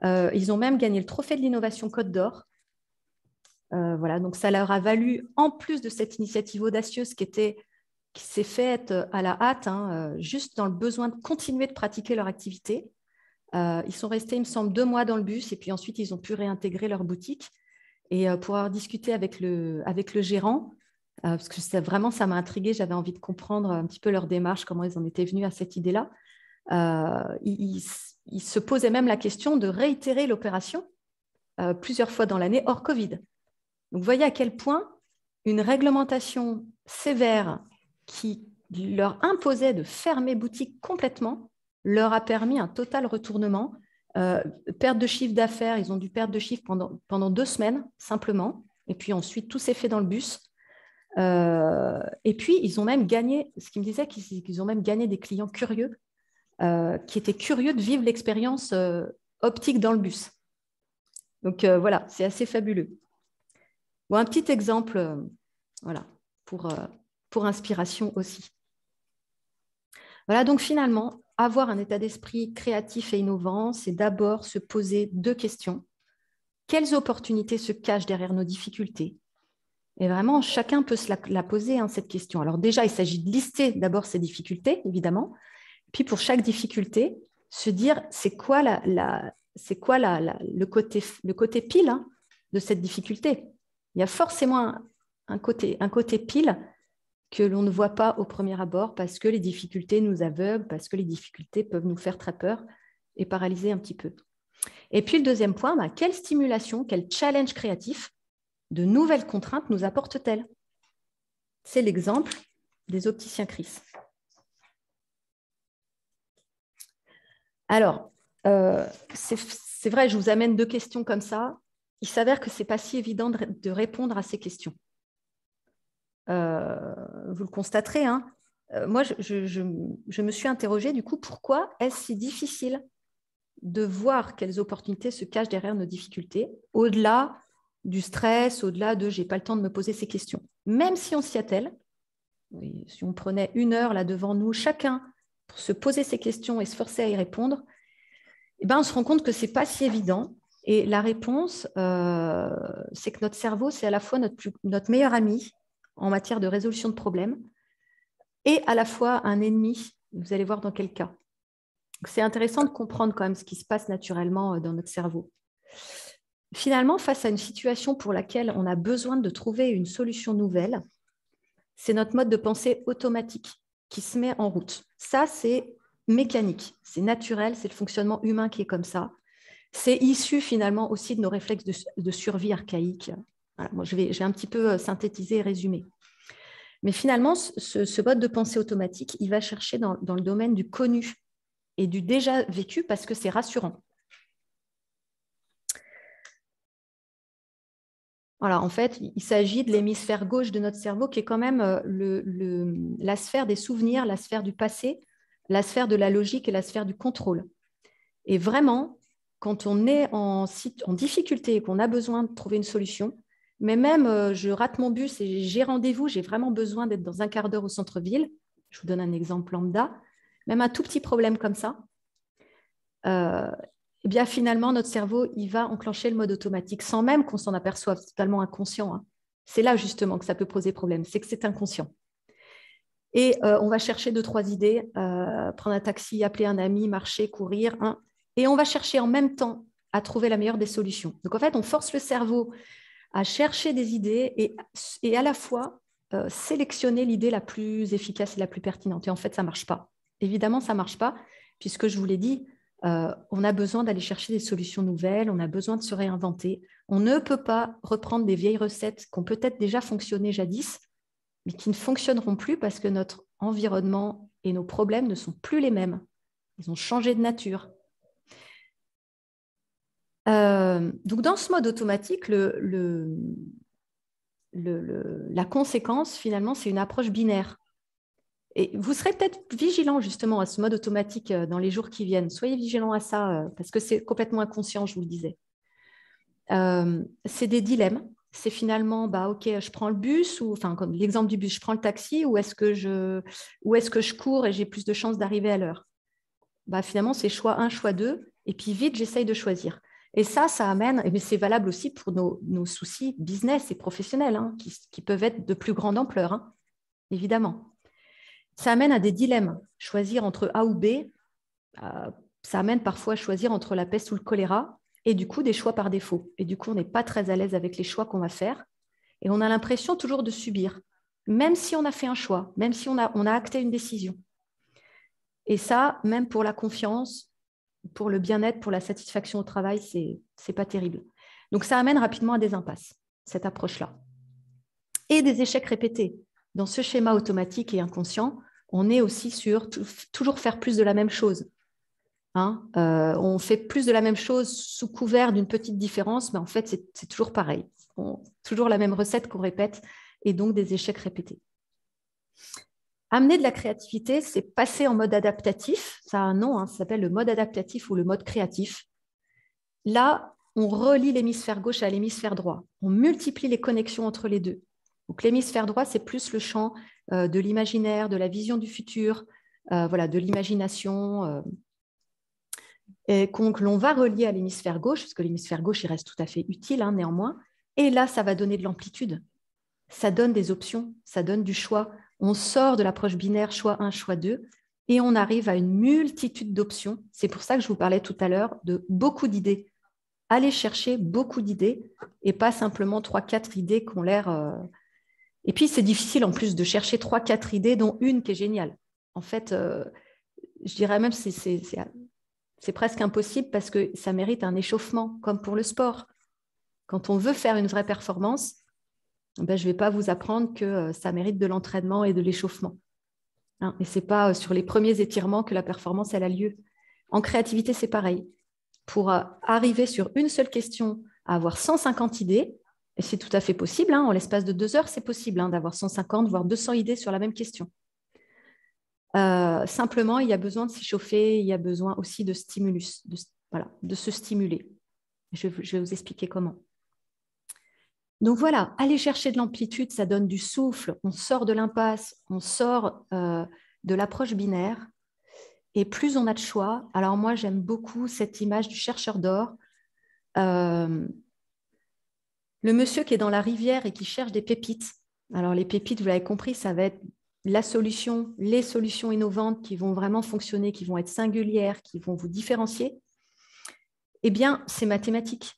Ils ont même gagné le trophée de l'innovation Côte d'Or. Voilà, donc ça leur a valu, en plus de cette initiative audacieuse qui s'est faite à la hâte, juste dans le besoin de continuer de pratiquer leur activité. Ils sont restés, il me semble, 2 mois dans le bus et puis ensuite, ils ont pu réintégrer leur boutique. Et pour avoir discuté avec le gérant, parce que vraiment, ça m'a intriguée. J'avais envie de comprendre un petit peu leur démarche, comment ils en étaient venus à cette idée-là. Ils se posaient même la question de réitérer l'opération plusieurs fois dans l'année hors Covid. Donc, vous voyez à quel point une réglementation sévère qui leur imposait de fermer boutique complètement leur a permis un total retournement, perte de chiffre d'affaires. Ils ont dû perdre de chiffre pendant 2 semaines, simplement. Et puis ensuite, tout s'est fait dans le bus. Et puis, ils ont même gagné, ce qui me disait qu'ils ont même gagné des clients curieux, qui étaient curieux de vivre l'expérience optique dans le bus. Donc, voilà, c'est assez fabuleux. Bon, un petit exemple voilà, pour inspiration aussi. Voilà, donc finalement, avoir un état d'esprit créatif et innovant, c'est d'abord se poser 2 questions. Quelles opportunités se cachent derrière nos difficultés? Et vraiment, chacun peut se la poser, cette question. Alors déjà, il s'agit de lister d'abord ces difficultés, évidemment. Puis pour chaque difficulté, se dire c'est quoi le côté pile de cette difficulté. Il y a forcément un côté pile que l'on ne voit pas au premier abord parce que les difficultés nous aveuglent, parce que les difficultés peuvent nous faire très peur et paralyser un petit peu. Et puis le deuxième point, quelle stimulation, quel challenge créatif de nouvelles contraintes nous apporte-t-elle? C'est l'exemple des opticiens Chris. Alors, c'est vrai, je vous amène 2 questions comme ça. Il s'avère que ce n'est pas si évident de répondre à ces questions. Vous le constaterez. Moi, je me suis interrogée, du coup, pourquoi est-ce si difficile de voir quelles opportunités se cachent derrière nos difficultés, au-delà du stress, au-delà de « j'ai pas le temps de me poser ces questions ». Même si on s'y attelle, si on prenait 1 heure là devant nous, chacun, pour se poser ces questions et se forcer à y répondre, on se rend compte que ce n'est pas si évident. Et la réponse, c'est que notre cerveau, c'est à la fois notre meilleur ami en matière de résolution de problèmes et à la fois un ennemi. Vous allez voir dans quel cas. C'est intéressant de comprendre quand même ce qui se passe naturellement dans notre cerveau. Finalement, face à une situation pour laquelle on a besoin de trouver une solution nouvelle, c'est notre mode de pensée automatique qui se met en route. Ça, c'est mécanique, c'est naturel, c'est le fonctionnement humain qui est comme ça. C'est issu finalement aussi de nos réflexes de survie archaïques. Voilà, moi, je vais un petit peu synthétiser et résumer. Mais finalement, ce mode de pensée automatique, il va chercher dans le domaine du connu et du déjà vécu parce que c'est rassurant. Voilà, en fait, il s'agit de l'hémisphère gauche de notre cerveau qui est quand même la sphère des souvenirs, la sphère du passé, la sphère de la logique et la sphère du contrôle. Et vraiment, quand on est en difficulté et qu'on a besoin de trouver une solution, mais même je rate mon bus et j'ai rendez-vous, j'ai vraiment besoin d'être dans un quart d'heure au centre-ville, je vous donne un exemple lambda, même un tout petit problème comme ça, eh bien finalement, notre cerveau, il va enclencher le mode automatique sans même qu'on s'en aperçoive, c'est totalement inconscient. C'est là justement que ça peut poser problème, c'est que c'est inconscient. Et on va chercher 2-3 idées, prendre un taxi, appeler un ami, marcher, courir, et on va chercher en même temps à trouver la meilleure des solutions. Donc en fait, on force le cerveau à chercher des idées et à la fois sélectionner l'idée la plus efficace et la plus pertinente. Et en fait, ça ne marche pas. Évidemment, ça ne marche pas, puisque je vous l'ai dit, on a besoin d'aller chercher des solutions nouvelles, on a besoin de se réinventer. On ne peut pas reprendre des vieilles recettes qui ont peut-être déjà fonctionné jadis, mais qui ne fonctionneront plus parce que notre environnement et nos problèmes ne sont plus les mêmes. Ils ont changé de nature. Donc, dans ce mode automatique, la conséquence, finalement, c'est une approche binaire. Et vous serez peut-être vigilant justement à ce mode automatique dans les jours qui viennent. Soyez vigilant à ça parce que c'est complètement inconscient, je vous le disais. C'est des dilemmes. C'est finalement, ok, je prends le bus, comme l'exemple du bus, je prends le taxi, ou est-ce que je cours et j'ai plus de chances d'arriver à l'heure? Finalement, c'est choix 1, choix 2, et puis vite, j'essaye de choisir. Et ça amène, et c'est valable aussi pour nos soucis business et professionnels, qui peuvent être de plus grande ampleur, évidemment. Ça amène à des dilemmes. Choisir entre A ou B, ça amène parfois à choisir entre la peste ou le choléra, et du coup, des choix par défaut. Et du coup, on n'est pas très à l'aise avec les choix qu'on va faire, et on a l'impression toujours de subir. même si on a fait un choix, même si on a acté une décision. Et ça, même pour la confiance, pour le bien-être, pour la satisfaction au travail, c'est pas terrible. Donc, ça amène rapidement à des impasses, cette approche-là. Et des échecs répétés. Dans ce schéma automatique et inconscient, on est aussi sur toujours faire plus de la même chose. On fait plus de la même chose sous couvert d'une petite différence, mais en fait, c'est toujours pareil. Toujours la même recette qu'on répète, et donc des échecs répétés. Amener de la créativité, c'est passer en mode adaptatif. Ça a un nom, ça s'appelle le mode adaptatif ou le mode créatif. Là, on relie l'hémisphère gauche à l'hémisphère droit. On multiplie les connexions entre les deux. Donc, l'hémisphère droit, c'est plus le champ de l'imaginaire, de la vision du futur, de l'imagination, et que l'on va relier à l'hémisphère gauche, parce que l'hémisphère gauche, il reste tout à fait utile, néanmoins. Et là, ça va donner de l'amplitude. Ça donne des options, ça donne du choix. On sort de l'approche binaire, choix 1, choix 2, et on arrive à une multitude d'options. C'est pour ça que je vous parlais tout à l'heure de beaucoup d'idées. Allez chercher beaucoup d'idées et pas simplement 3-4 idées qui ont l'air... Et puis, c'est difficile en plus de chercher 3-4 idées, dont une qui est géniale. En fait, je dirais même que c'est presque impossible parce que ça mérite un échauffement, comme pour le sport. Quand on veut faire une vraie performance, je ne vais pas vous apprendre que ça mérite de l'entraînement et de l'échauffement. Et ce n'est pas sur les premiers étirements que la performance elle a lieu. En créativité, c'est pareil. Pour arriver sur une seule question, à avoir 150 idées, et c'est tout à fait possible, en l'espace de 2 heures, c'est possible d'avoir 150, voire 200 idées sur la même question. Simplement, il y a besoin de s'échauffer, il y a besoin aussi de stimulus, de se stimuler. Je vais vous expliquer comment. Donc voilà, aller chercher de l'amplitude, ça donne du souffle, on sort de l'impasse, on sort de l'approche binaire, et plus on a de choix. Alors moi, j'aime beaucoup cette image du chercheur d'or, le monsieur qui est dans la rivière et qui cherche des pépites. Alors les pépites, vous l'avez compris, ça va être la solution, les solutions innovantes qui vont vraiment fonctionner, qui vont être singulières, qui vont vous différencier. Eh bien, c'est mathématique.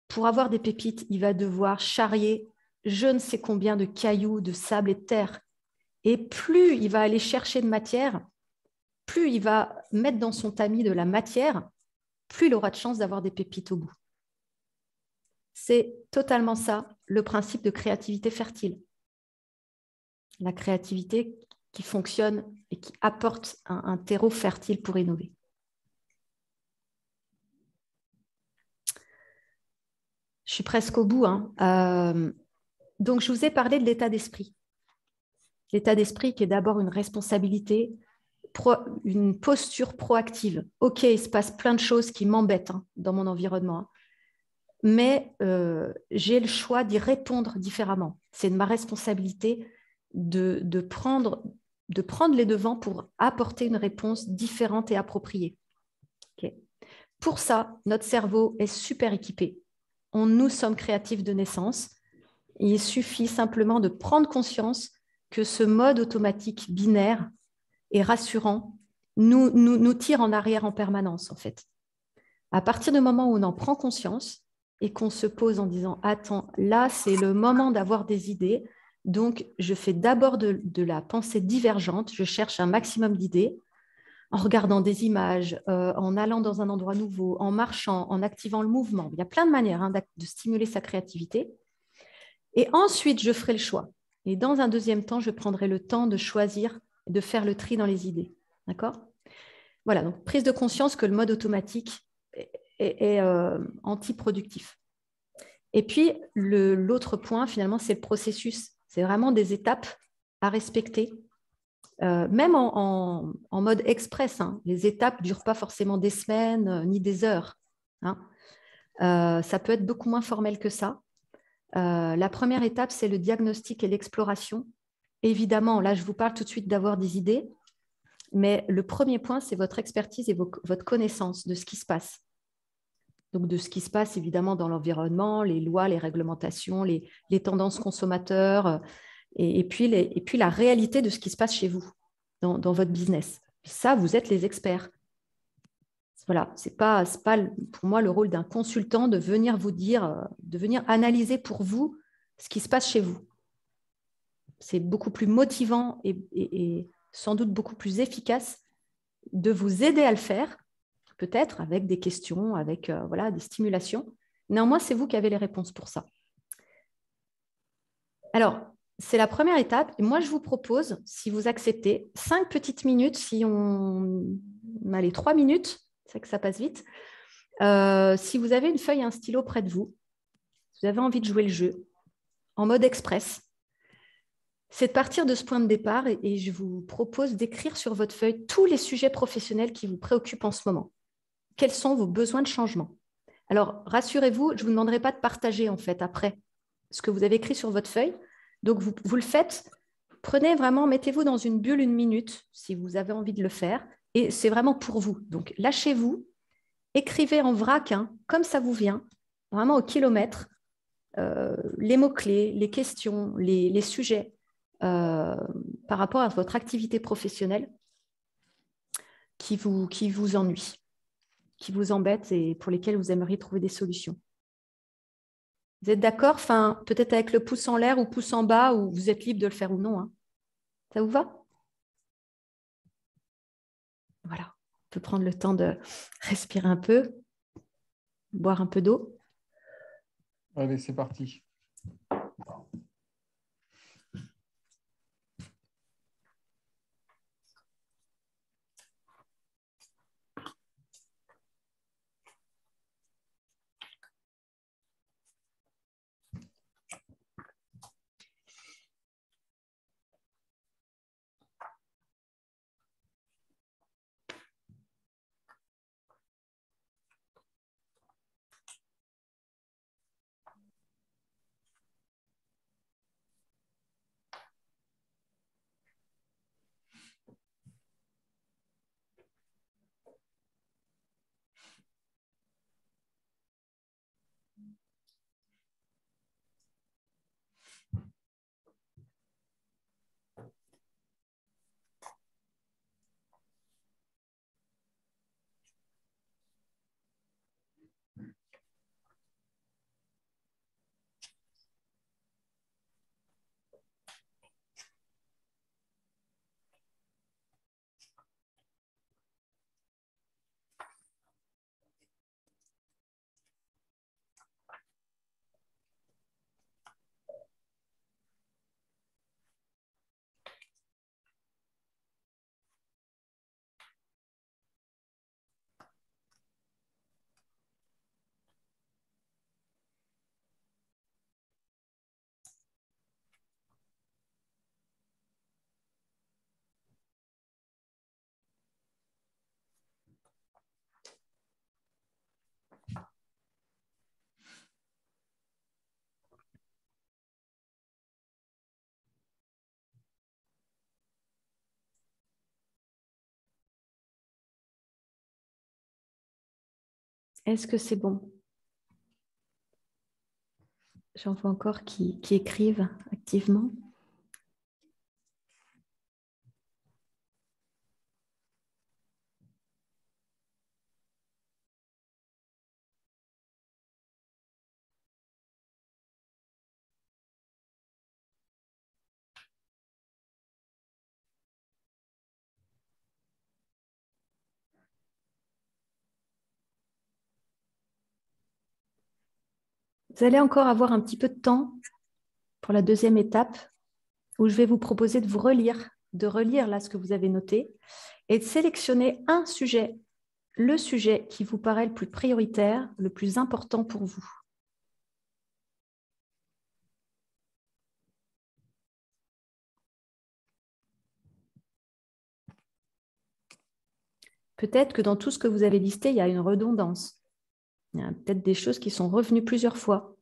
Pour avoir des pépites, il va devoir charrier je ne sais combien de cailloux, de sable et de terre. Et plus il va aller chercher de matière, plus il va mettre dans son tamis de la matière, plus il aura de chance d'avoir des pépites au bout. C'est totalement ça, le principe de créativité fertile. La créativité qui fonctionne et qui apporte un terreau fertile pour innover. Je suis presque au bout. Donc, je vous ai parlé de l'état d'esprit. L'état d'esprit qui est d'abord une responsabilité, une posture proactive. OK, il se passe plein de choses qui m'embêtent dans mon environnement, mais j'ai le choix d'y répondre différemment. C'est de ma responsabilité de prendre les devants pour apporter une réponse différente et appropriée. Okay. Pour ça, notre cerveau est super équipé. Nous sommes créatifs de naissance. Il suffit simplement de prendre conscience que ce mode automatique binaire est rassurant, nous tire en arrière en permanence, en fait. À partir du moment où on en prend conscience et qu'on se pose en disant « Attends, là, c'est le moment d'avoir des idées, donc je fais d'abord de la pensée divergente, je cherche un maximum d'idées, en regardant des images, en allant dans un endroit nouveau, en marchant, en activant le mouvement. Il y a plein de manières de stimuler sa créativité. Et ensuite, je ferai le choix. Et dans un deuxième temps, je prendrai le temps de choisir, de faire le tri dans les idées. D'accord ? Voilà, donc prise de conscience que le mode automatique est antiproductif. Et puis, l'autre point, finalement, c'est le processus. C'est vraiment des étapes à respecter. Même en mode express, les étapes ne durent pas forcément des semaines ni des heures. Ça peut être beaucoup moins formel que ça. La première étape, c'est le diagnostic et l'exploration. Évidemment, là, je vous parle tout de suite d'avoir des idées, mais le premier point, c'est votre expertise et votre connaissance de ce qui se passe. Donc, de ce qui se passe, évidemment, dans l'environnement, les lois, les réglementations, les tendances consommateurs, et puis la réalité de ce qui se passe chez vous, dans votre business. Ça, vous êtes les experts. Voilà, c'est pas pour moi le rôle d'un consultant de venir vous dire, de venir analyser pour vous ce qui se passe chez vous. c'est beaucoup plus motivant et sans doute beaucoup plus efficace de vous aider à le faire, peut-être avec des questions, avec voilà, des stimulations. Néanmoins, c'est vous qui avez les réponses pour ça. Alors, c'est la première étape. Et moi, je vous propose, si vous acceptez, 5 petites minutes, si on... Allez, 3 minutes, c'est que ça passe vite. Si vous avez une feuille et un stylo près de vous, vous avez envie de jouer le jeu en mode express, c'est de partir de ce point de départ et je vous propose d'écrire sur votre feuille tous les sujets professionnels qui vous préoccupent en ce moment. Quels sont vos besoins de changement? Alors, rassurez-vous, je ne vous demanderai pas de partager en fait après ce que vous avez écrit sur votre feuille. Donc, vous le faites. Prenez vraiment, mettez-vous dans une bulle 1 minute si vous avez envie de le faire. Et c'est vraiment pour vous. Donc, lâchez-vous, écrivez en vrac, hein, comme ça vous vient, vraiment au kilomètre, les mots-clés, les questions, les sujets par rapport à votre activité professionnelle qui vous ennuie, qui vous embête et pour lesquels vous aimeriez trouver des solutions. Vous êtes d'accord? Enfin, peut-être avec le pouce en l'air ou pouce en bas, ou vous êtes libre de le faire ou non. Hein. Ça vous va? Voilà. On peut prendre le temps de respirer un peu, boire un peu d'eau. Allez, c'est parti. Est-ce que c'est bon? J'en vois encore qui écrivent activement. Vous allez encore avoir un petit peu de temps pour la deuxième étape où je vais vous proposer de relire là ce que vous avez noté et de sélectionner un sujet, le sujet qui vous paraît le plus prioritaire, le plus important pour vous. Peut-être que dans tout ce que vous avez listé, il y a une redondance. Il y a peut-être des choses qui sont revenues plusieurs fois.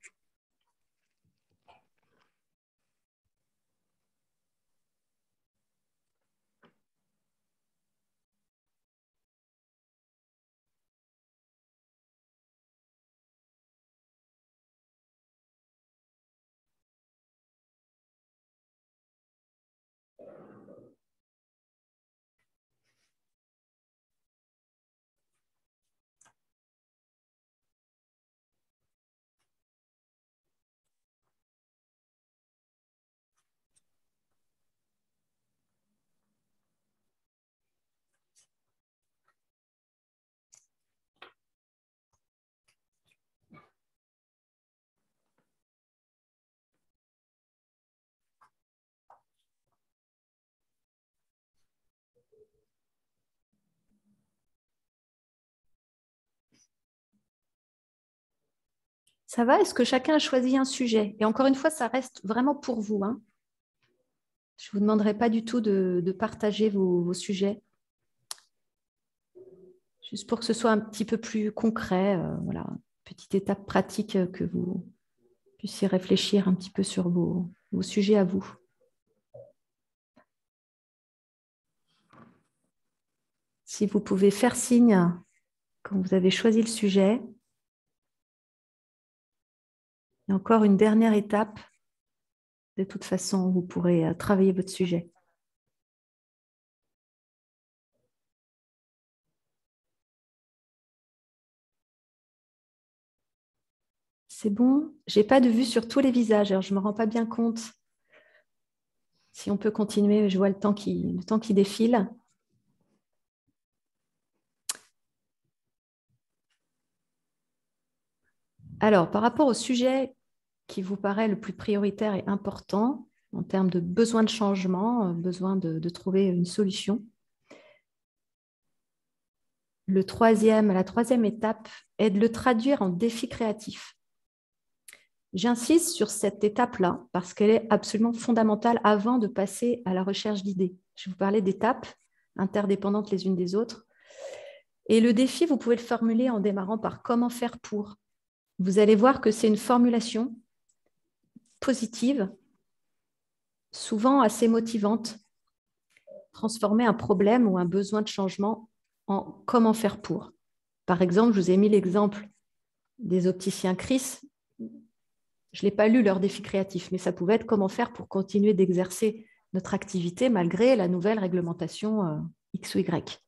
Ça va? Est-ce que chacun a choisi un sujet? Et encore une fois, ça reste vraiment pour vous, hein. Je ne vous demanderai pas du tout de partager vos sujets, juste pour que ce soit un petit peu plus concret. Voilà, petite étape pratique que vous puissiez réfléchir un petit peu sur vos sujets à vous. Si vous pouvez faire signe quand vous avez choisi le sujet. Et encore une dernière étape. De toute façon, vous pourrez travailler votre sujet. C'est bon? Je n'ai pas de vue sur tous les visages, alors je ne me rends pas bien compte. Si on peut continuer, je vois le temps qui défile. Alors, par rapport au sujet qui vous paraît le plus prioritaire et important en termes de besoin de changement, besoin de trouver une solution, la troisième étape est de le traduire en défi créatif. J'insiste sur cette étape-là parce qu'elle est absolument fondamentale avant de passer à la recherche d'idées. Je vous parlais d'étapes interdépendantes les unes des autres. Et le défi, vous pouvez le formuler en démarrant par comment faire pour. Vous allez voir que c'est une formulation positive, souvent assez motivante. Transformer un problème ou un besoin de changement en comment faire pour. Par exemple, je vous ai mis l'exemple des opticiens Chris. Je ne l'ai pas lu, leur défi créatif, mais ça pouvait être comment faire pour continuer d'exercer notre activité malgré la nouvelle réglementation X ou Y.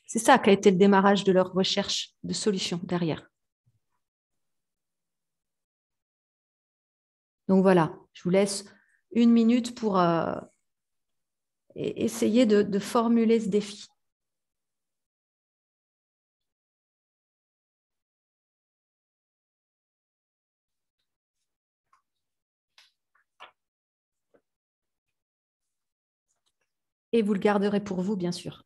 C'est ça qu'a été le démarrage de leur recherche de solutions derrière. Donc voilà, je vous laisse 1 minute pour essayer de formuler ce défi. Et vous le garderez pour vous, bien sûr.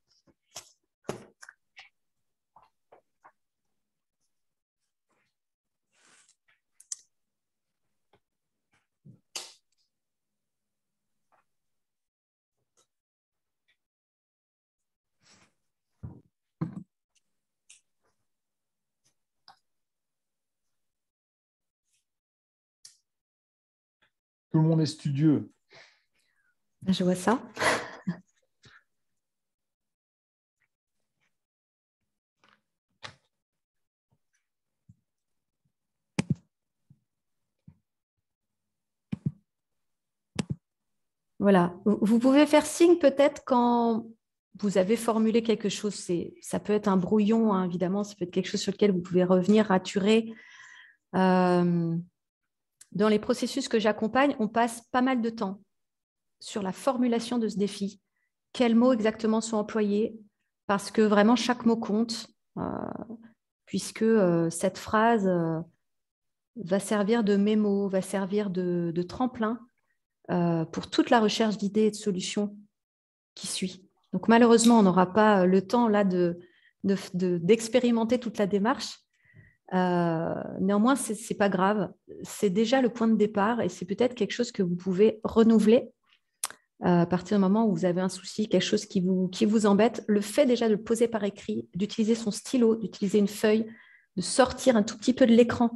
Tout le monde est studieux. Je vois ça. Voilà. Vous pouvez faire signe peut-être quand vous avez formulé quelque chose. Ça peut être un brouillon, hein, évidemment. Ça peut être quelque chose sur lequel vous pouvez revenir, raturer. Dans les processus que j'accompagne, on passe pas mal de temps sur la formulation de ce défi. Quels mots exactement sont employés? Parce que vraiment, chaque mot compte, puisque cette phrase va servir de mémo, va servir de tremplin pour toute la recherche d'idées et de solutions qui suit. Donc malheureusement, on n'aura pas le temps là d'expérimenter toute la démarche. Néanmoins, ce n'est pas grave. C'est déjà le point de départ et c'est peut-être quelque chose que vous pouvez renouveler à partir du moment où vous avez un souci, quelque chose qui vous embête. Le fait déjà de le poser par écrit, d'utiliser son stylo, d'utiliser une feuille, de sortir un tout petit peu de l'écran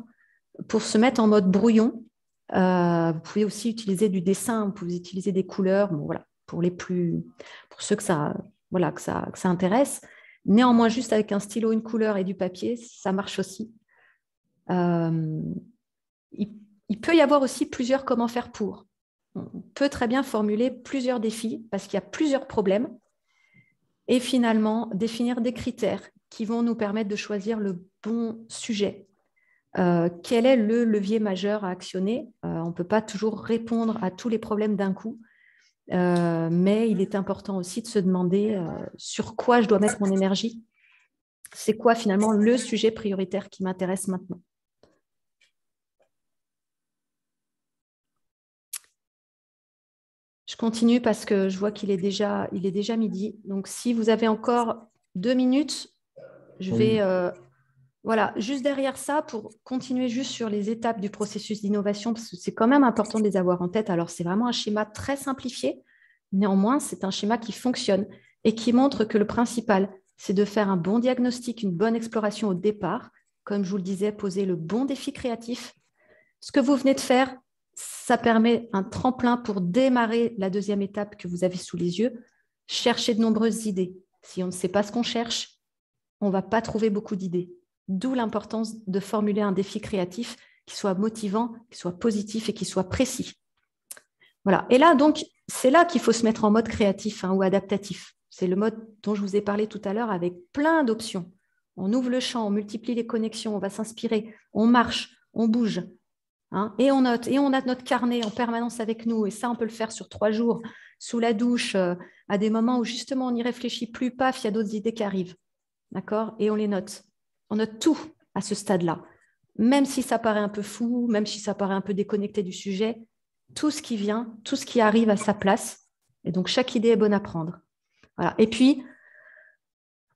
pour se mettre en mode brouillon. Vous pouvez aussi utiliser du dessin, vous pouvez utiliser des couleurs, bon, voilà, pour ceux que ça intéresse. Néanmoins, juste avec un stylo, une couleur et du papier, ça marche aussi. Il peut y avoir aussi plusieurs comment faire pour. On peut très bien formuler plusieurs défis parce qu'il y a plusieurs problèmes et finalement définir des critères qui vont nous permettre de choisir le bon sujet. Quel est le levier majeur à actionner? On ne peut pas toujours répondre à tous les problèmes d'un coup, mais il est important aussi de se demander sur quoi je dois mettre mon énergie. C'est quoi finalement le sujet prioritaire qui m'intéresse maintenant? Je continue parce que je vois qu'il est déjà midi. Donc, si vous avez encore 2 minutes, je vais Voilà, juste derrière ça, pour continuer juste sur les étapes du processus d'innovation, parce que c'est quand même important de les avoir en tête. Alors, c'est vraiment un schéma très simplifié. Néanmoins, c'est un schéma qui fonctionne et qui montre que le principal, c'est de faire un bon diagnostic, une bonne exploration au départ. Comme je vous le disais, poser le bon défi créatif. Ce que vous venez de faire, ça permet un tremplin pour démarrer la deuxième étape que vous avez sous les yeux. Chercher de nombreuses idées. Si on ne sait pas ce qu'on cherche, on ne va pas trouver beaucoup d'idées. D'où l'importance de formuler un défi créatif qui soit motivant, qui soit positif et qui soit précis. Voilà. Et là, donc, c'est là qu'il faut se mettre en mode créatif ou adaptatif. C'est le mode dont je vous ai parlé tout à l'heure avec plein d'options. On ouvre le champ, on multiplie les connexions, on va s'inspirer, on marche, on bouge. Et on note, et on a notre carnet en permanence avec nous. Et ça, on peut le faire sur 3 jours, sous la douche, à des moments où justement on n'y réfléchit plus, paf, il y a d'autres idées qui arrivent. D'accord ? Et on les note. On note tout à ce stade-là. Même si ça paraît un peu fou, même si ça paraît un peu déconnecté du sujet, tout ce qui vient, tout ce qui arrive à sa place. Et donc, chaque idée est bonne à prendre. Voilà. Et puis,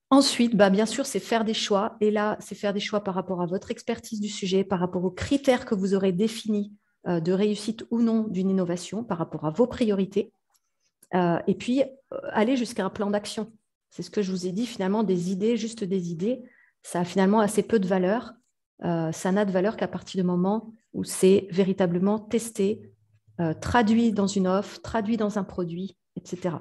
ensuite, bien sûr, c'est faire des choix. Et là, c'est faire des choix par rapport à votre expertise du sujet, par rapport aux critères que vous aurez définis de réussite ou non d'une innovation, par rapport à vos priorités. Et puis, aller jusqu'à un plan d'action. C'est ce que je vous ai dit, finalement, des idées, juste des idées, ça a finalement assez peu de valeur. Ça n'a de valeur qu'à partir du moment où c'est véritablement testé, traduit dans une offre, traduit dans un produit, etc.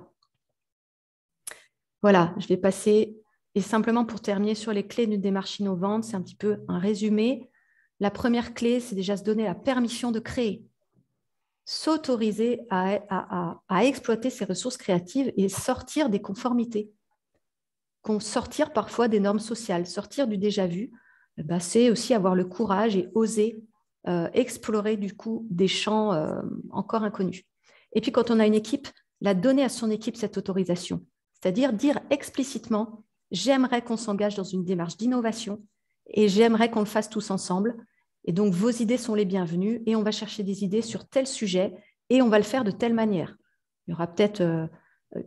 Voilà, je vais passer, et simplement pour terminer sur les clés d'une démarche innovante, c'est un petit peu un résumé. La première clé, c'est déjà se donner la permission de créer, s'autoriser à exploiter ses ressources créatives et sortir des conformités, sortir parfois des normes sociales, sortir du déjà-vu. C'est aussi avoir le courage et oser explorer du coup des champs encore inconnus. Et puis quand on a une équipe, la donner à son équipe cette autorisation, c'est-à-dire dire explicitement « j'aimerais qu'on s'engage dans une démarche d'innovation et j'aimerais qu'on le fasse tous ensemble. Et donc vos idées sont les bienvenues et on va chercher des idées sur tel sujet et on va le faire de telle manière. » Il y aura peut-être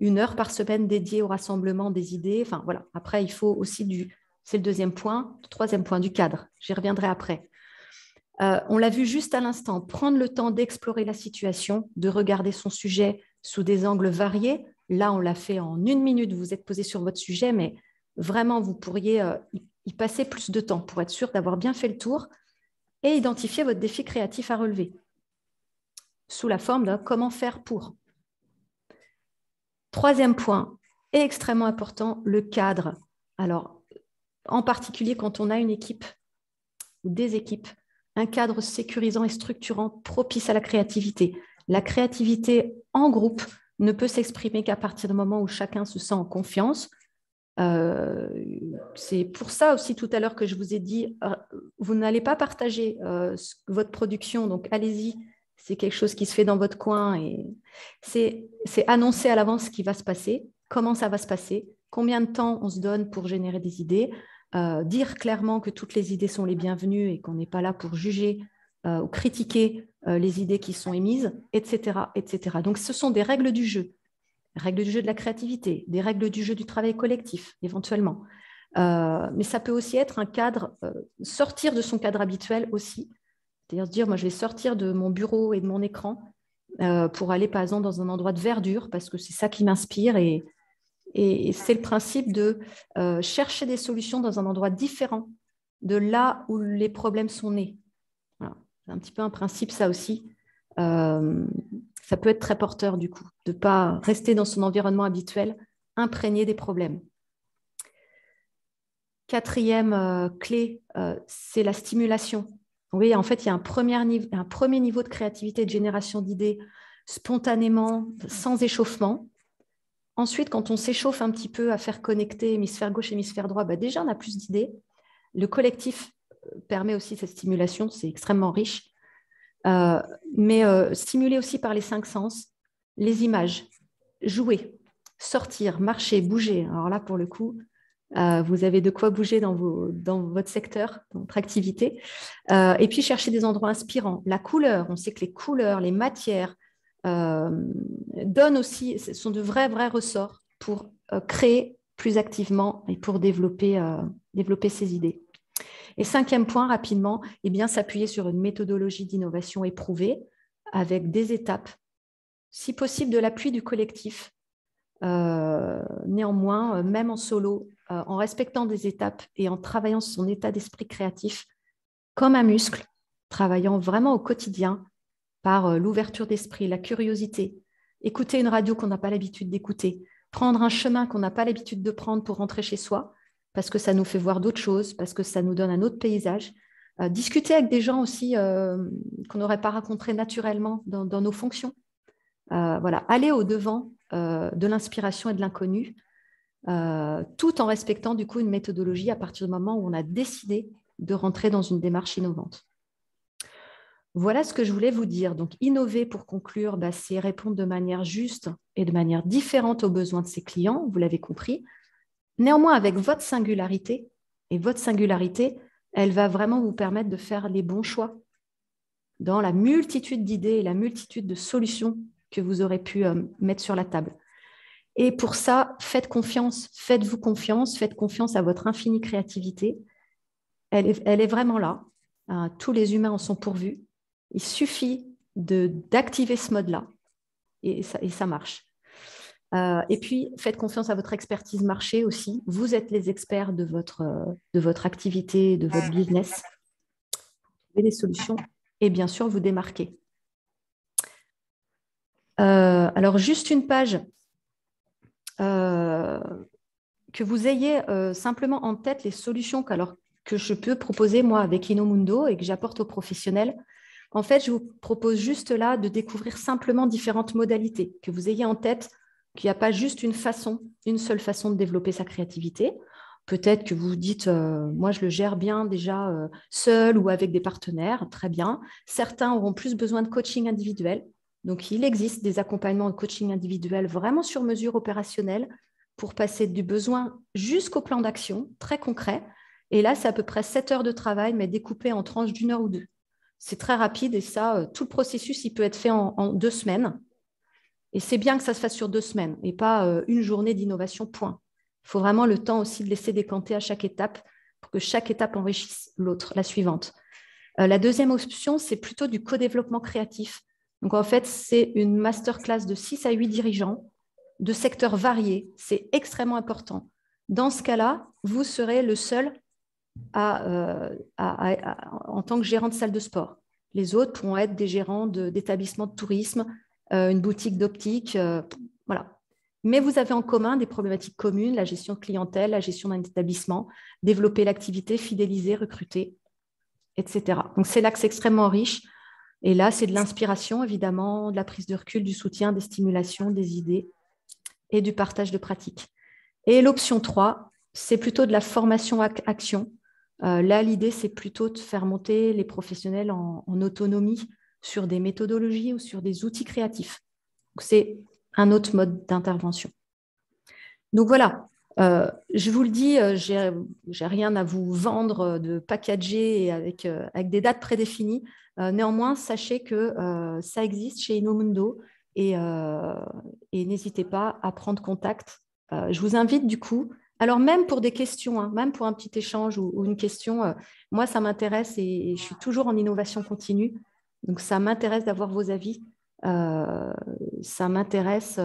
1 heure par semaine dédiée au rassemblement des idées. Enfin voilà. Après, il faut aussi c'est le deuxième point, le troisième point du cadre. J'y reviendrai après. On l'a vu juste à l'instant, prendre le temps d'explorer la situation, de regarder son sujet sous des angles variés. Là, on l'a fait en 1 minute, vous êtes posé sur votre sujet, mais vraiment, vous pourriez y passer plus de temps pour être sûr d'avoir bien fait le tour et identifier votre défi créatif à relever sous la forme de comment faire pour. Troisième point, extrêmement important, le cadre. Alors, en particulier quand on a une équipe ou des équipes, un cadre sécurisant et structurant propice à la créativité. La créativité en groupe ne peut s'exprimer qu'à partir du moment où chacun se sent en confiance. C'est pour ça aussi tout à l'heure que je vous ai dit, vous n'allez pas partager votre production, donc allez-y, c'est quelque chose qui se fait dans votre coin et c'est annoncer à l'avance ce qui va se passer, comment ça va se passer, combien de temps on se donne pour générer des idées, dire clairement que toutes les idées sont les bienvenues et qu'on n'est pas là pour juger ou critiquer les idées qui sont émises, etc., etc. Donc, ce sont des règles du jeu. Règles du jeu de la créativité, des règles du jeu du travail collectif, éventuellement. Mais ça peut aussi être un cadre, sortir de son cadre habituel aussi. C'est-à-dire se dire, moi, je vais sortir de mon bureau et de mon écran pour aller, par exemple, dans un endroit de verdure, parce que c'est ça qui m'inspire et c'est le principe de chercher des solutions dans un endroit différent de là où les problèmes sont nés. Voilà. C'est un petit peu un principe, ça aussi. Ça peut être très porteur, du coup, de ne pas rester dans son environnement habituel, imprégné des problèmes. Quatrième clé, c'est la stimulation. Oui, en fait, il y a un premier niveau de créativité et de génération d'idées spontanément, sans échauffement. Ensuite, quand on s'échauffe un petit peu à faire connecter hémisphère gauche, hémisphère droit, déjà, on a plus d'idées. Le collectif permet aussi cette stimulation, c'est extrêmement riche. Mais stimulé aussi par les 5 sens, les images, jouer, sortir, marcher, bouger. Alors là, pour le coup, vous avez de quoi bouger dans votre secteur, dans votre activité. Et puis, chercher des endroits inspirants. La couleur, on sait que les couleurs, les matières, donnent aussi, ce sont de vrais ressorts pour créer plus activement et pour développer ses idées. Et 5e point, rapidement, eh bien, s'appuyer sur une méthodologie d'innovation éprouvée avec des étapes, si possible de l'appui du collectif. Néanmoins, même en solo, en respectant des étapes et en travaillant sur son état d'esprit créatif comme un muscle, travaillant vraiment au quotidien par l'ouverture d'esprit, la curiosité, écouter une radio qu'on n'a pas l'habitude d'écouter, prendre un chemin qu'on n'a pas l'habitude de prendre pour rentrer chez soi, parce que ça nous fait voir d'autres choses, parce que ça nous donne un autre paysage. Discuter avec des gens aussi qu'on n'aurait pas rencontrés naturellement dans nos fonctions. Voilà, aller au-devant de l'inspiration et de l'inconnu, tout en respectant du coup une méthodologie à partir du moment où on a décidé de rentrer dans une démarche innovante. Voilà ce que je voulais vous dire. Donc, innover, pour conclure, c'est répondre de manière juste et de manière différente aux besoins de ses clients, vous l'avez compris. Néanmoins, avec votre singularité, et votre singularité, elle va vraiment vous permettre de faire les bons choix dans la multitude d'idées et la multitude de solutions que vous aurez pu mettre sur la table. Et pour ça, faites confiance, faites-vous confiance, faites confiance à votre infinie créativité. Elle est vraiment là. Tous les humains en sont pourvus. Il suffit d'activer ce mode-là et ça marche. Et puis, faites confiance à votre expertise marché aussi. Vous êtes les experts de votre activité, de votre business. Vous trouvez des solutions et bien sûr, vous démarquez. Alors, juste une page que vous ayez simplement en tête les solutions que je peux proposer moi avec Inomundo et que j'apporte aux professionnels. En fait, je vous propose juste là de découvrir simplement différentes modalités, que vous ayez en tête qu'il n'y a pas juste une seule façon de développer sa créativité. Peut-être que vous vous dites, moi, je le gère bien déjà seul ou avec des partenaires, très bien. Certains auront plus besoin de coaching individuel. Donc, il existe des accompagnements de coaching individuel vraiment sur mesure opérationnelle pour passer du besoin jusqu'au plan d'action, très concret. Et là, c'est à peu près 7 heures de travail, mais découpé en tranches d'1 heure ou 2. C'est très rapide et ça, tout le processus, il peut être fait en 2 semaines. Et c'est bien que ça se fasse sur 2 semaines et pas une journée d'innovation, point. Il faut vraiment le temps aussi de laisser décanter à chaque étape pour que chaque étape enrichisse l'autre, la suivante. La deuxième option, c'est plutôt du co-développement créatif. Donc, en fait, c'est une masterclass de 6 à 8 dirigeants de secteurs variés. C'est extrêmement important. Dans ce cas-là, vous serez le seul en tant que gérant de salle de sport. Les autres pourront être des gérants d'établissements de tourisme, une boutique d'optique, voilà. Mais vous avez en commun des problématiques communes, la gestion de clientèle, la gestion d'un établissement, développer l'activité, fidéliser, recruter, etc. Donc, c'est l'axe extrêmement riche. Et là, c'est de l'inspiration, évidemment, de la prise de recul, du soutien, des stimulations, des idées et du partage de pratiques. Et l'option 3, c'est plutôt de la formation-action. Là, l'idée, c'est plutôt de faire monter les professionnels en autonomie sur des méthodologies ou sur des outils créatifs. C'est un autre mode d'intervention. Donc voilà, je vous le dis, j'ai rien à vous vendre de packagé avec des dates prédéfinies. Néanmoins, sachez que ça existe chez Inomundo et n'hésitez pas à prendre contact. Je vous invite du coup, alors même pour des questions, hein, même pour un petit échange ou une question, moi ça m'intéresse et je suis toujours en innovation continue. Donc ça m'intéresse d'avoir vos avis. Ça m'intéresse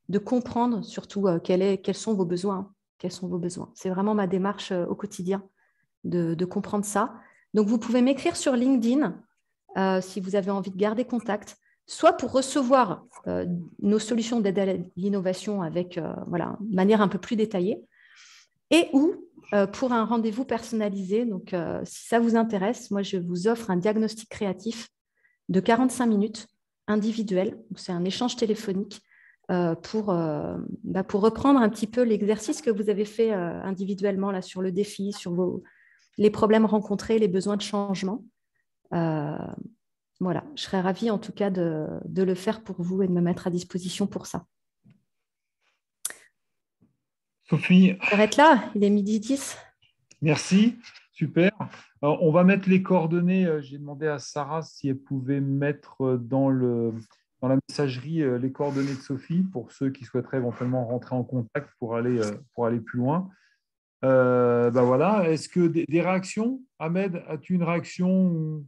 de comprendre surtout quels sont vos besoins. Quels sont vos besoins. C'est vraiment ma démarche au quotidien de comprendre ça. Donc, vous pouvez m'écrire sur LinkedIn si vous avez envie de garder contact, soit pour recevoir nos solutions d'aide à l'innovation avec voilà, de manière un peu plus détaillée, et ou pour un rendez-vous personnalisé. Donc, si ça vous intéresse, moi, je vous offre un diagnostic créatif de 45 minutes individuel. C'est un échange téléphonique pour reprendre un petit peu l'exercice que vous avez fait individuellement là, sur le défi, sur les problèmes rencontrés, les besoins de changement. Voilà, je serais ravie en tout cas de le faire pour vous et de me mettre à disposition pour ça. Sophie. J'arrête là, il est 12h10. Merci, super. Alors, on va mettre les coordonnées. J'ai demandé à Sarah si elle pouvait mettre dans la messagerie les coordonnées de Sophie pour ceux qui souhaiteraient éventuellement rentrer en contact pour aller plus loin. Voilà. Est-ce que des réactions? Ahmed, as-tu une réaction?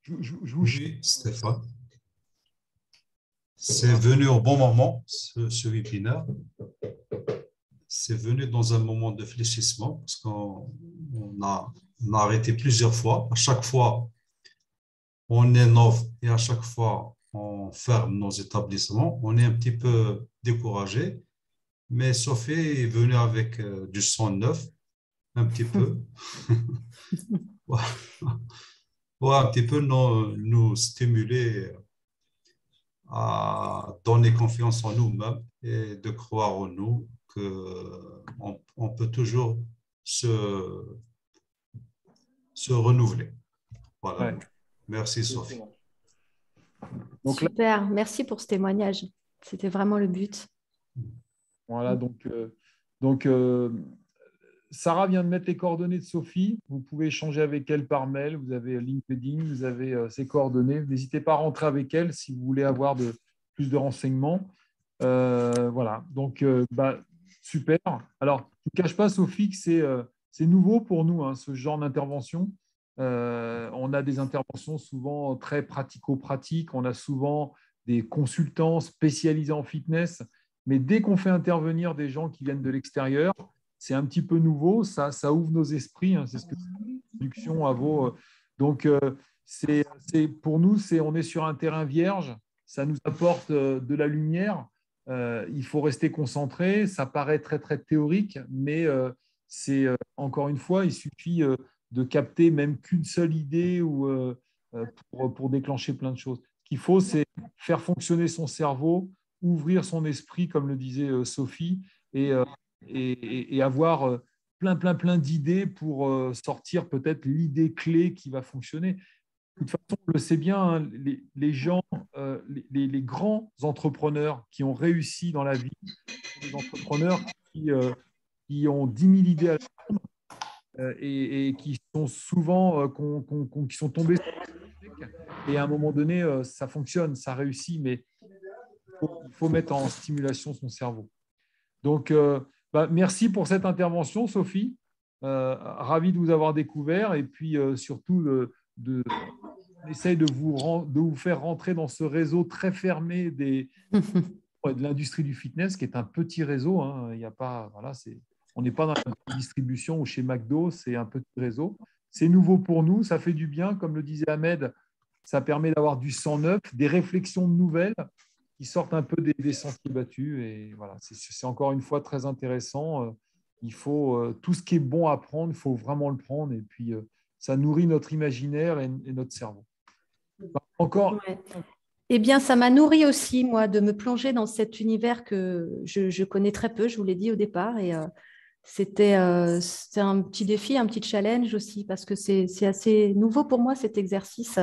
Je vous... Oui, Stéphane. C'est venu au bon moment, ce webinaire. C'est venu dans un moment de fléchissement parce qu'on on a arrêté plusieurs fois. À chaque fois, on innove et à chaque fois, on ferme nos établissements. On est un petit peu découragé, mais Sophie est venue avec du sang neuf, un petit peu. Pour un petit peu nous stimuler à donner confiance en nous-mêmes et de croire en nous qu'on peut toujours se renouveler. Voilà. Ouais. Merci, Sophie. Donc là, Super, merci pour ce témoignage. C'était vraiment le but. voilà, Sarah vient de mettre les coordonnées de Sophie. Vous pouvez échanger avec elle par mail. Vous avez LinkedIn, vous avez ses coordonnées. N'hésitez pas à rentrer avec elle si vous voulez avoir plus de renseignements. Voilà, donc super. Alors, je ne cache pas, Sophie, que c'est nouveau pour nous, hein, ce genre d'intervention. On a des interventions souvent très pratico-pratiques. On a souvent des consultants spécialisés en fitness. Mais dès qu'on fait intervenir des gens qui viennent de l'extérieur, c'est un petit peu nouveau, ça ouvre nos esprits, hein, c'est ce que l'introduction à vos. Donc, pour nous, on est sur un terrain vierge, ça nous apporte de la lumière, il faut rester concentré, ça paraît très, très théorique, mais encore une fois, il suffit de capter même qu'une seule idée pour déclencher plein de choses. Ce qu'il faut, c'est faire fonctionner son cerveau, ouvrir son esprit, comme le disait Sophie, et avoir plein d'idées pour sortir peut-être l'idée clé qui va fonctionner. De toute façon, on le sait bien, hein, les gens, les grands entrepreneurs qui ont réussi dans la vie, les entrepreneurs qui ont 10 000 idées à la fois, et qui sont souvent qui sont tombés sur l'échec. Et à un moment donné, ça fonctionne, ça réussit, mais il faut mettre en stimulation son cerveau. Donc, merci pour cette intervention, Sophie. Ravi de vous avoir découvert et puis surtout, on essaye de vous faire rentrer dans ce réseau très fermé de l'industrie du fitness, qui est un petit réseau. Hein. Il y a pas, voilà, on n'est pas dans la distribution ou chez McDo, c'est un petit réseau. C'est nouveau pour nous, ça fait du bien. Comme le disait Ahmed, ça permet d'avoir du sang neuf, des réflexions nouvelles qui sortent un peu des sentiers battus. Et voilà, c'est encore une fois très intéressant. Il faut tout ce qui est bon à prendre, il faut vraiment le prendre. Et puis, ça nourrit notre imaginaire et notre cerveau. Encore. Ouais. Eh bien, ça m'a nourri aussi, moi, de me plonger dans cet univers que je connais très peu, je vous l'ai dit au départ. Et c'était un petit défi, un petit challenge aussi, parce que c'est assez nouveau pour moi, cet exercice.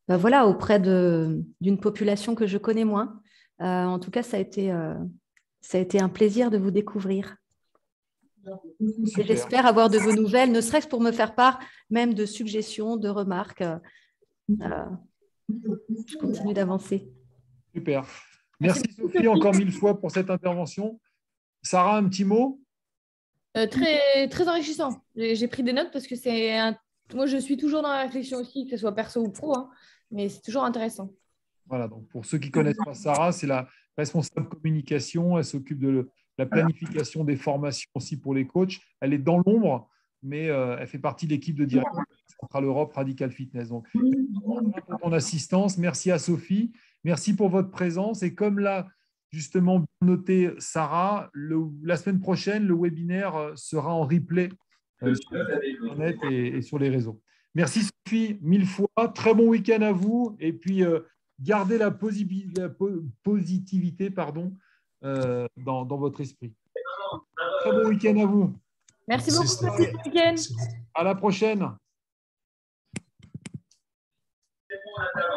Voilà, auprès d'une population que je connais moins. En tout cas, ça a été un plaisir de vous découvrir. Et j'espère avoir de vos nouvelles, ne serait-ce pour me faire part même de suggestions, de remarques. Je continue d'avancer. Super. Merci Sophie encore 1000 fois pour cette intervention. Sarah, un petit mot? Très, très enrichissant. J'ai pris des notes parce que moi, je suis toujours dans la réflexion aussi, que ce soit perso ou pro, hein, mais c'est toujours intéressant. Voilà, donc pour ceux qui ne connaissent pas Sarah, c'est la responsable communication. Elle s'occupe de la planification des formations aussi pour les coachs. Elle est dans l'ombre, mais elle fait partie de l'équipe de direction Centrale Europe Radical Fitness. Donc, merci pour ton assistance. Merci à Sophie. Merci pour votre présence. Et comme l'a justement noté Sarah, la semaine prochaine, le webinaire sera en replay sur Internet et sur les réseaux. Merci Sophie, 1000 fois. Très bon week-end à vous. Et puis, gardez la positivité dans votre esprit. Très bon week-end à vous. Merci beaucoup. Bon week-end. À la prochaine.